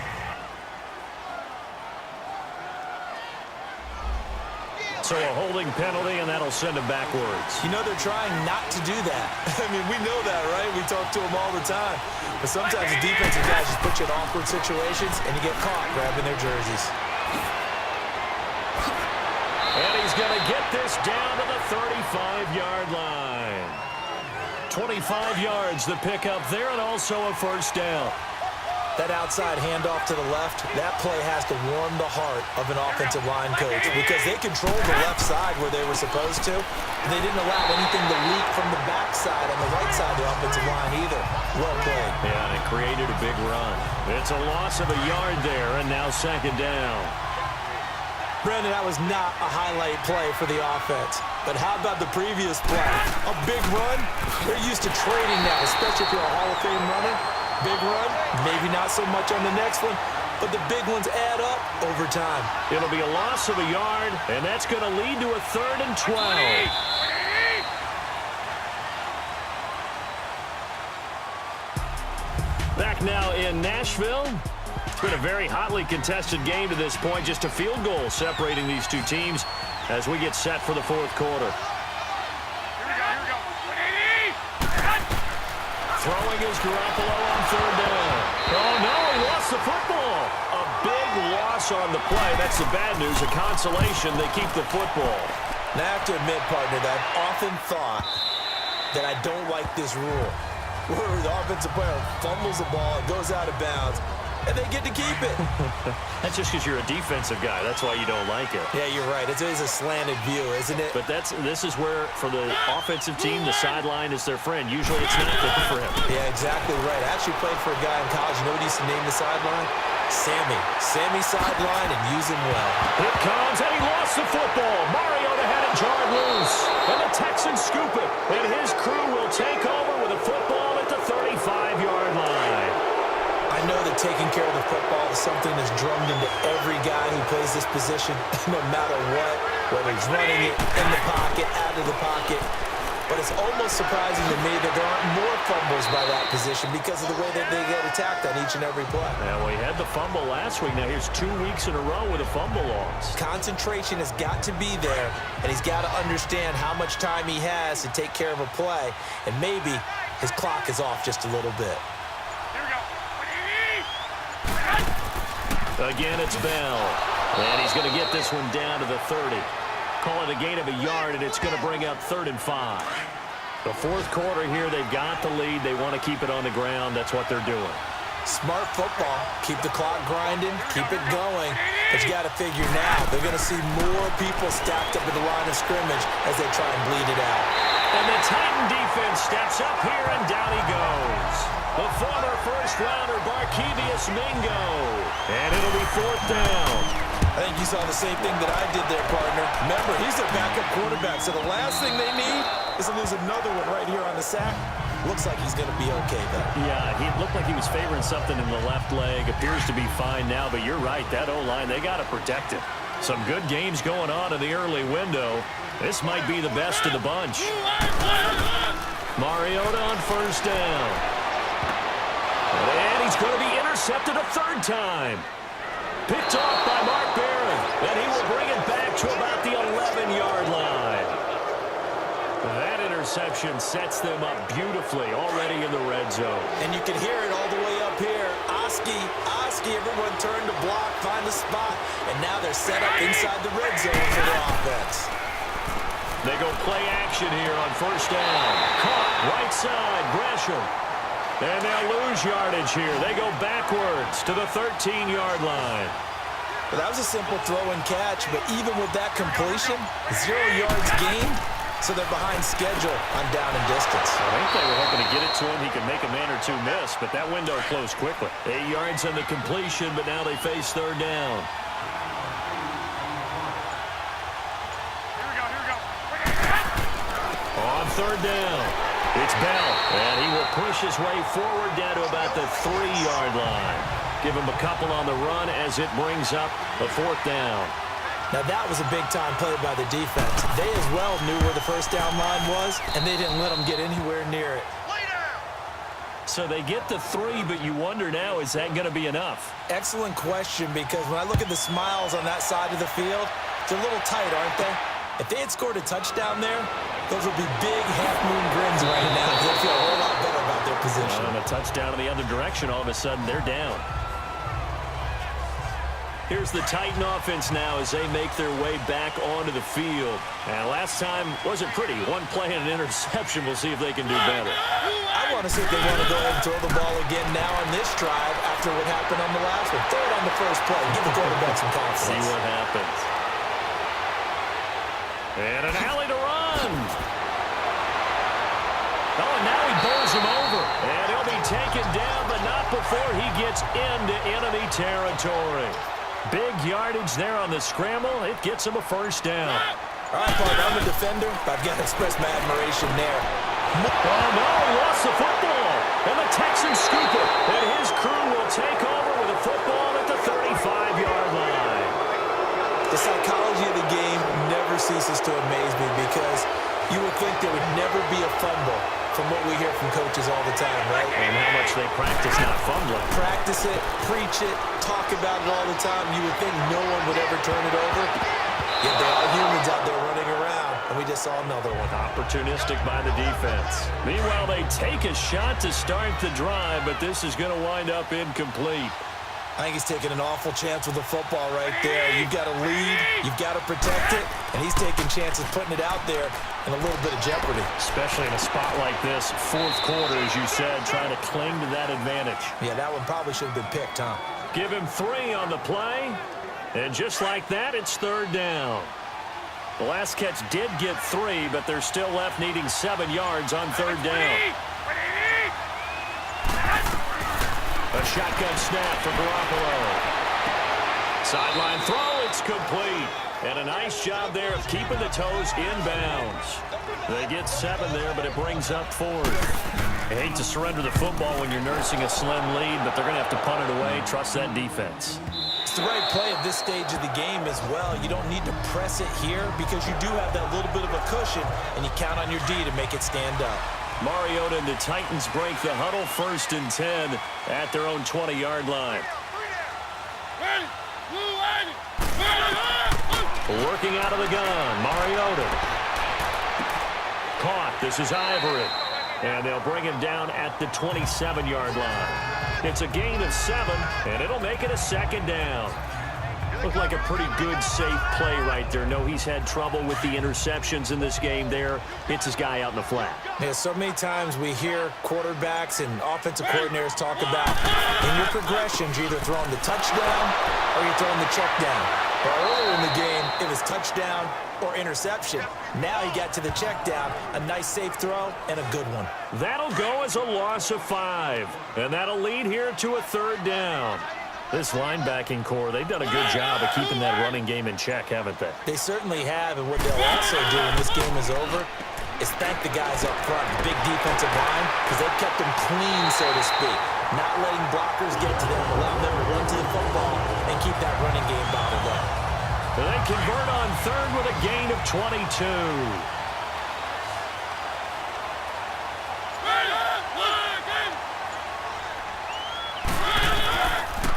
Speaker 2: So a holding penalty, and that'll send him backwards.
Speaker 3: You know, they're trying not to do that. I mean, we know that, right? We talk to them all the time. But sometimes the defensive guys just put you in awkward situations, and you get caught grabbing their jerseys.
Speaker 2: And he's going to get this down to the 35-yard line. 25 yards the pickup there, and also a first down.
Speaker 3: That outside handoff to the left, that play has to warm the heart of an offensive line coach because they controlled the left side where they were supposed to. And they didn't allow anything to leak from the backside on the right side of the offensive line either. Well played.
Speaker 2: Yeah, and it created a big run. It's a loss of a yard there, and now second down.
Speaker 3: Brandon, that was not a highlight play for the offense. But how about the previous play? A big run? They're used to trading that, especially if you're a Hall of Fame runner. Big run, maybe not so much on the next one, but the big ones add up over time.
Speaker 2: It'll be a loss of a yard, and that's going to lead to a 3rd and 12. Back now in Nashville. It's been a very hotly contested game to this point. Just a field goal separating these two teams as we get set for the fourth quarter. Throwing is Garoppolo on 3rd down. Oh, no, he lost the football. A big loss on the play. That's the bad news. A consolation, they keep the football.
Speaker 3: Now, I have to admit, partner, that I've often thought that I don't like this rule, where the offensive player fumbles the ball, it goes out of bounds, and they get to keep it.
Speaker 2: That's just because you're a defensive guy. That's why you don't like it.
Speaker 3: Yeah, you're right. It's always a slanted view, isn't it?
Speaker 2: But this is where, for the offensive team, the sideline is their friend. Usually it's not good for him.
Speaker 3: Yeah, exactly right. I actually played for a guy in college. You know what he used to name the sideline? Sammy. Sammy sideline, and use him well.
Speaker 2: Here comes, and he lost the football. Mariota had it jarred loose. And the Texans scoop it. And his crew will take over with a football at the 35-yard line.
Speaker 3: I know that taking care of the football is something that's drummed into every guy who plays this position, no matter what, whether he's running it, in the pocket, out of the pocket. But it's almost surprising to me that there aren't more fumbles by that position because of the way that they get attacked on each and every play.
Speaker 2: Yeah, well, he had the fumble last week. Now here's 2 weeks in a row with a fumble loss.
Speaker 3: Concentration has got to be there, and he's got to understand how much time he has to take care of a play, and maybe his clock is off just a little bit.
Speaker 2: Again, it's Bell. And he's going to get this one down to the 30. Call it a gain of a yard, and it's going to bring up 3rd and 5. The fourth quarter here, they've got the lead. They want to keep it on the ground. That's what they're doing.
Speaker 3: Smart football. Keep the clock grinding. Keep it going. But you got to figure now, they're going to see more people stacked up at the line of scrimmage as they try and bleed it out.
Speaker 2: And the Titan defense steps up here, and down he goes. The former first-rounder, Barkevious Mingo. And it'll be 4th down.
Speaker 3: I think you saw the same thing that I did there, partner. Remember, he's their backup quarterback, so the last thing they need is to lose another one right here on the sack. Looks like he's going to be okay, though.
Speaker 2: Yeah, he looked like he was favoring something in the left leg. Appears to be fine now, but you're right. That O-line, they got to protect him. Some good games going on in the early window. This might be the best of the bunch. Mariota on 1st down. And he's going to be intercepted a 3rd time. Picked off by Mark Barron, and he will bring it back to about the 11-yard line. That interception sets them up beautifully already in the red zone.
Speaker 3: And you can hear it all the way up here. Oski, everyone turned to block, find a spot, and now they're set up inside the red zone for their offense.
Speaker 2: They go play action here on first down. Caught, right side, Gresham. And they'll lose yardage here. They go backwards to the 13-yard line.
Speaker 3: Well, that was a simple throw and catch, but even with that completion, 0 yards gained, so they're behind schedule on down and distance.
Speaker 2: I think they were hoping to get it to him. He could make a man or two miss, but that window closed quickly. 8 yards on the completion, but now they face third down. On third down, it's Bell, and he will push his way forward down to about the 3-yard line. Give him a couple on the run as it brings up a fourth down.
Speaker 3: Now that was a big-time play by the defense. They as well knew where the first down line was, and they didn't let them get anywhere near it.
Speaker 2: So they get the 3, but you wonder now, is that going to be enough?
Speaker 3: Excellent question, because when I look at the smiles on that side of the field, they're a little tight, aren't they? If they had scored a touchdown there, those would be big half-moon grins right now. They feel a whole lot better about their position.
Speaker 2: And a touchdown in the other direction, all of a sudden they're down. Here's the Titan offense now as they make their way back onto the field. And last time wasn't pretty. One play and an interception. We'll see if they can do better.
Speaker 3: I want to see if they want to go ahead and throw the ball again now on this drive after what happened on the last one. Throw it on the first play. Give the quarterback some confidence.
Speaker 2: See what happens. And an alley to run. Oh, and now he bowls him over. And he'll be taken down, but not before he gets into enemy territory. Big yardage there on the scramble. It gets him a first down.
Speaker 3: All right, partner, I'm a defender. I've got to express my admiration there.
Speaker 2: Oh, no, he lost the football. And the Texans scoop it. And his crew will take over with a football at the 35-yard line.
Speaker 3: The psychology of the game never ceases to amaze me because you would think there would never be a fumble from what we hear from coaches all the time, right?
Speaker 2: And how much they practice not fumbling.
Speaker 3: Practice it, preach it, talk about it all the time. You would think no one would ever turn it over. Yet there are humans out there running around, and we just saw another one.
Speaker 2: Opportunistic by the defense. Meanwhile, they take a shot to start the drive, but this is going to wind up incomplete.
Speaker 3: I think he's taking an awful chance with the football right there. You've got to lead, you've got to protect it, and he's taking chances putting it out there in a little bit of jeopardy.
Speaker 2: Especially in a spot like this, fourth quarter, as you said, trying to cling to that advantage.
Speaker 3: Yeah, that one probably should have been picked, huh?
Speaker 2: Give him 3 on the play, and just like that, it's third down. The last catch did get 3, but they're still left needing 7 yards on third down. A shotgun snap for Garoppolo. Sideline throw, it's complete. And a nice job there of keeping the toes inbounds. They get 7 there, but it brings up 4. I hate to surrender the football when you're nursing a slim lead, but they're going to have to punt it away. Trust that defense.
Speaker 3: It's the right play at this stage of the game as well. You don't need to press it here because you do have that little bit of a cushion, and you count on your D to make it stand up.
Speaker 2: Mariota and the Titans break the huddle, 1st and 10 at their own 20-yard line. Working out of the gun, Mariota. Caught, this is Ivory. And they'll bring him down at the 27-yard line. It's a gain of 7, and it'll make it a 2nd down. Looked like a pretty good, safe play right there. No, he's had trouble with the interceptions in this game there. Hits his guy out in the flat.
Speaker 3: Yeah, so many times we hear quarterbacks and offensive coordinators talk about in your progressions, you're either throwing the touchdown or you're throwing the check down. But earlier in the game, it was touchdown or interception. Now he got to the check down, a nice safe throw, and a good one.
Speaker 2: That'll go as a loss of 5, and that'll lead here to a 3rd down. This linebacking core, they've done a good job of keeping that running game in check, haven't they?
Speaker 3: They certainly have, and what they'll also do when this game is over is thank the guys up front, the big defensive line, because they've kept them clean, so to speak. Not letting blockers get to them, allowing them to run to the football and keep that running game bottled up.
Speaker 2: They convert on 3rd with a gain of 22.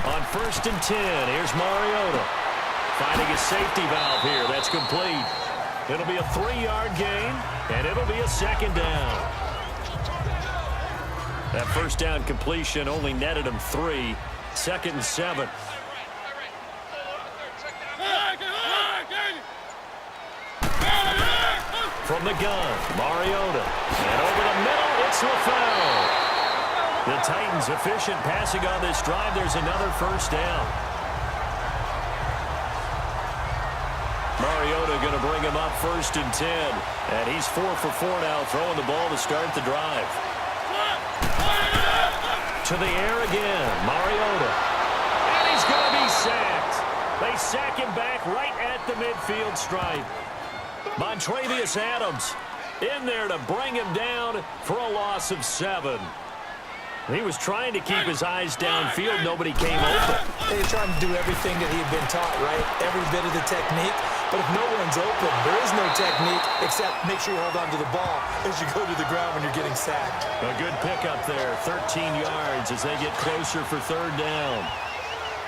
Speaker 2: On 1st and 10, here's Mariota. Finding a safety valve here. That's complete. It'll be a 3-yard gain, and it'll be a 2nd down. That first down completion only netted him 3. 2nd and 7. From the gun, Mariota. And over the middle, it's LaFleur. The Titans efficient passing on this drive. There's another first down. Mariota going to bring him up 1st and 10. And he's 4 for 4 now, throwing the ball to start the drive. To the air again, Mariota. And he's going to be sacked. They sack him back right at the midfield stripe. Montravius Adams in there to bring him down for a loss of 7. He was trying to keep his eyes downfield. Nobody came open.
Speaker 3: He's trying to do everything that he had been taught, right? Every bit of the technique. But if no one's open, there is no technique except make sure you hold on to the ball as you go to the ground when you're getting sacked.
Speaker 2: A good pickup there, 13 yards as they get closer for 3rd down.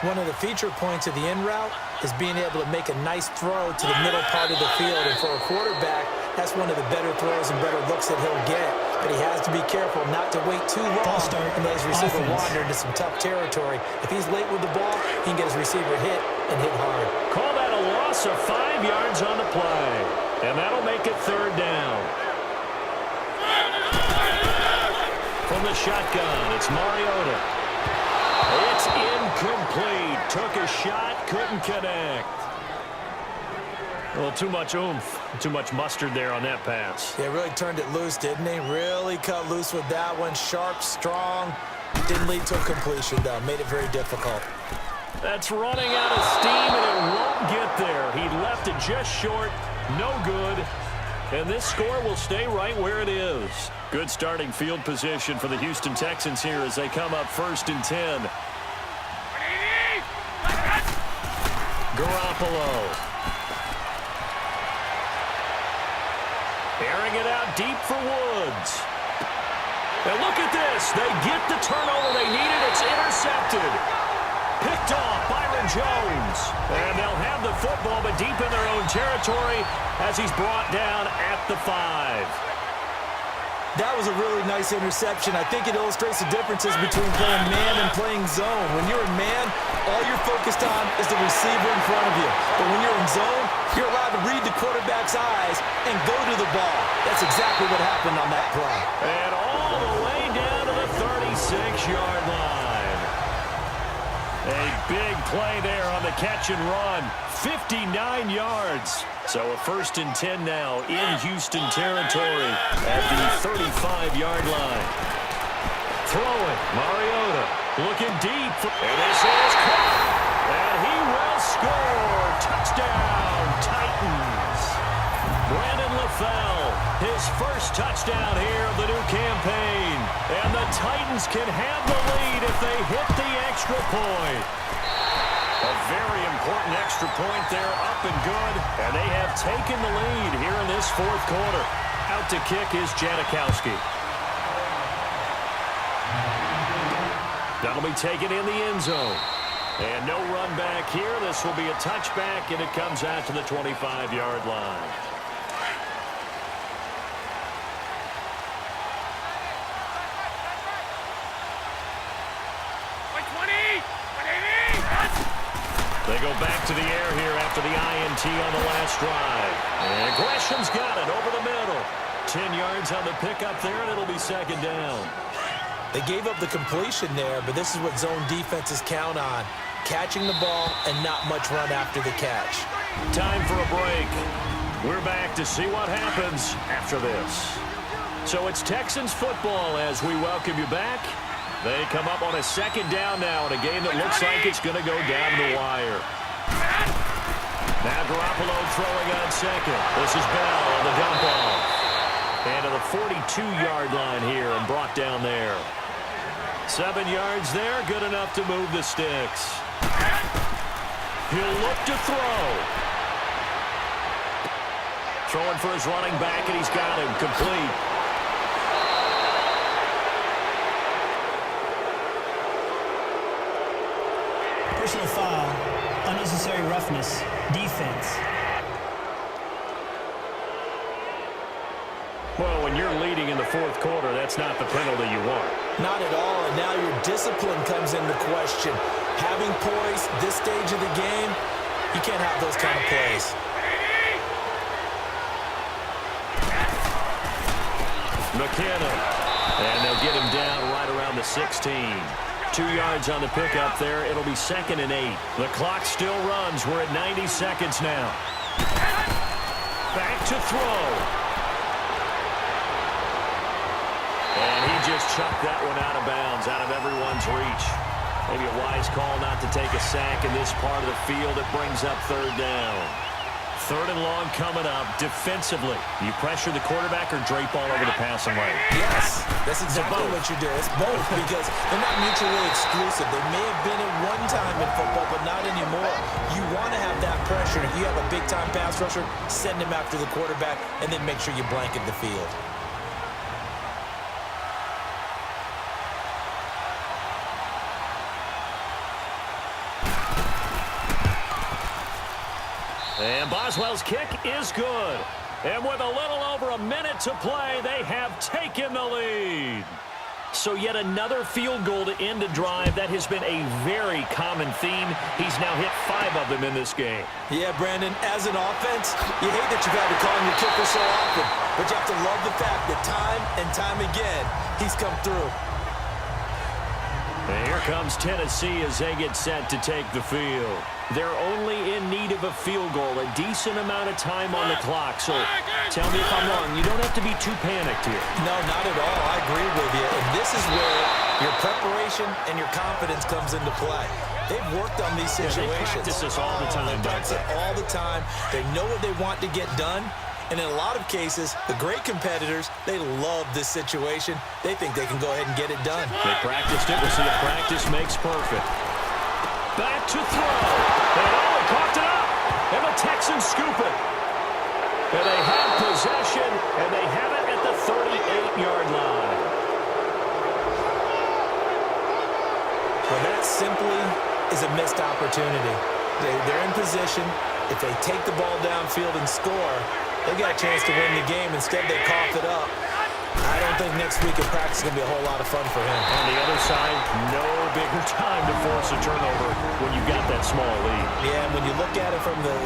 Speaker 3: One of the feature points of the in route is being able to make a nice throw to the middle part of the field. And for a quarterback, that's one of the better throws and better looks that he'll get. But he has to be careful not to wait too long and let his receiver wander into some tough territory. If he's late with the ball, he can get his receiver hit and hit hard.
Speaker 2: Call that a loss of 5 yards on the play. And that'll make it 3rd down. From the shotgun, it's Mariota. It's incomplete. Took a shot, couldn't connect. Well, too much oomph, too much mustard there on that pass.
Speaker 3: Yeah, really turned it loose, didn't he? Really cut loose with that one. Sharp, strong. Didn't lead to a completion, though. Made it very difficult.
Speaker 2: That's running out of steam, and it won't get there. He left it just short. No good. And this score will stay right where it is. Good starting field position for the Houston Texans here as they come up 1st and 10. Garoppolo. Airing it out deep for Woods. And look at this. They get the turnover they needed. It's intercepted. Picked off Byron Jones. And they'll have the football, but deep in their own territory as he's brought down at the 5.
Speaker 3: That was a really nice interception. I think it illustrates the differences between playing man and playing zone. When you're in man, all you're focused on is the receiver in front of you. But when you're in zone, you're allowed to read the quarterback's eyes and go to the ball. That's exactly what happened on that play.
Speaker 2: And all the way down to the 36-yard line. A big play there on the catch and run. 59 yards. So a 1st and 10 now in Houston territory at the 35-yard line. Throwing, Mariota looking deep. And this is caught. And he will score. Touchdown, Titans. Brandon LaFleur, his first touchdown here of the new campaign. And the Titans can have the lead if they hit the extra point. A very important extra point there, up and good. And they have taken the lead here in this 4th quarter. Out to kick is Janikowski. That'll be taken in the end zone. And no run back here. This will be a touchback, and it comes out to the 25-yard line. They go back to the air here after the INT on the last drive. And Gresham's got it over the middle. 10 yards on the pickup there, and it'll be 2nd down.
Speaker 3: They gave up the completion there, but this is what zone defenses count on. Catching the ball and not much run after the catch.
Speaker 2: Time for a break. We're back to see what happens after this. So it's Texans football as we welcome you back. They come up on a 2nd down now in a game that looks like it's going to go down the wire. Now Garoppolo throwing on 2nd. This is Bell on the dump off. And to the 42-yard line here and brought down there. 7 yards there, good enough to move the sticks. He'll look to throw. Throwing for his running back, and he's got him complete.
Speaker 4: Personal foul, unnecessary roughness, defense.
Speaker 2: Well, when you're leading in the 4th quarter, that's not the penalty you want.
Speaker 3: Not at all, and now your discipline comes into question. Having poise this stage of the game, you can't have those kind of plays.
Speaker 2: McKinnon. And they'll get him down right around the 16. 2 yards on the pickup there. It'll be 2nd and 8. The clock still runs. We're at 90 seconds now. Back to throw. And he just chucked that one out of bounds, out of everyone's reach. Maybe a wise call not to take a sack in this part of the field. It brings up 3rd down. 3rd and long coming up. Defensively, you pressure the quarterback or drape all over the passing lane?
Speaker 3: Yes, that's exactly what you do. It's both because they're not mutually exclusive. They may have been at one time in football, but not anymore. You want to have that pressure. If you have a big-time pass rusher, send him after the quarterback, and then make sure you blanket the field.
Speaker 2: And Boswell's kick is good. And with a little over a minute to play, they have taken the lead. So yet another field goal to end a drive. That has been a very common theme. He's now hit 5 of them in this game.
Speaker 3: Yeah, Brandon, as an offense, you hate that you've had to call him your kicker so often, but you have to love the fact that time and time again, he's come through.
Speaker 2: And here comes Tennessee as they get set to take the field. They're only in need of a field goal, a decent amount of time on the clock. So tell me if I'm wrong. You don't have to be too panicked here.
Speaker 3: No, not at all. I agree with you. And this is where your preparation and your confidence comes into play. They've worked on these situations.
Speaker 2: They practice this all the time.
Speaker 3: They practice it all the time. They know what they want to get done. And in a lot of cases, the great competitors, they love this situation. They think they can go ahead and get it done.
Speaker 2: They practiced it. We'll see if practice makes perfect. Back to throw. They caught it up. And the Texans scoop it. And they have possession, and they have it at the 38-yard line.
Speaker 3: Well, that simply is a missed opportunity. They're in position. If they take the ball downfield and score, they got a chance to win the game. Instead, they cough it up. I don't think next week in practice is going to be a whole lot of fun for him.
Speaker 2: On the other side, no bigger time to force a turnover when you've got that small lead.
Speaker 3: Yeah, and when you look at it from the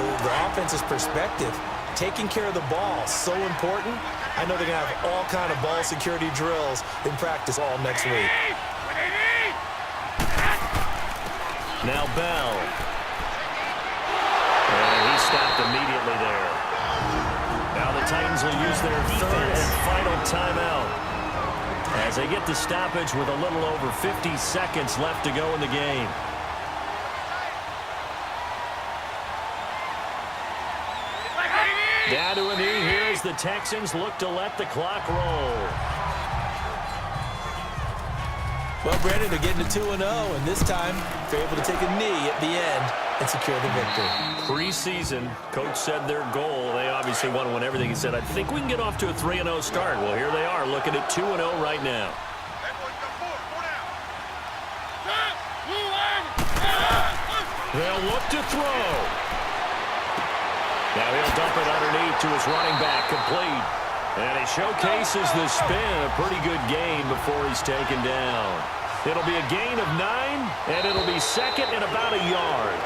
Speaker 3: offense's perspective, taking care of the ball is so important. I know they're going to have all kind of ball security drills in practice all next week.
Speaker 2: Now Bell. And he stopped immediately there. Now the Titans will use their 3rd and final timeout as they get the stoppage with a little over 50 seconds left to go in the game. Down to a knee here as the Texans look to let the clock roll.
Speaker 3: Well, Brandon, they're getting to 2-0, and this time they're able to take a knee at the end and secure the victory.
Speaker 2: Preseason, coach said their goal, they obviously want to win everything. He said, I think we can get off to a 3-0 start. Well, here they are looking at 2-0 right now. They'll look to throw. Now he'll dump it underneath to his running back, complete. And he showcases the spin, a pretty good gain before he's taken down. It'll be a gain of 9, and it'll be 2nd and about a yard.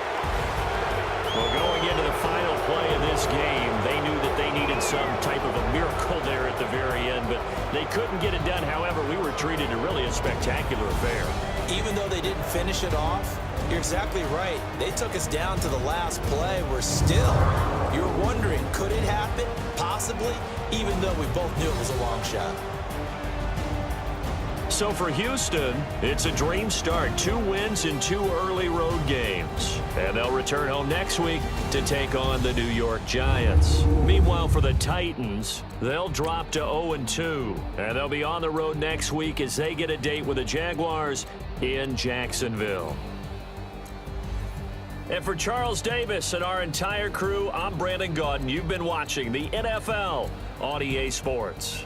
Speaker 2: Well, going into the final play of this game, they knew that they needed some type of a miracle there at the very end, but they couldn't get it done. However, we were treated to really a spectacular affair.
Speaker 3: Even though they didn't finish it off, you're exactly right. They took us down to the last play. We're still, you're wondering, could it happen? Possibly, even though we both knew it was a long shot.
Speaker 2: So for Houston, it's a dream start. 2 wins in 2 early road games. And they'll return home next week to take on the New York Giants. Meanwhile, for the Titans, they'll drop to 0-2. And they'll be on the road next week as they get a date with the Jaguars in Jacksonville. And for Charles Davis and our entire crew, I'm Brandon Gaudin. You've been watching the NFL on EA Sports.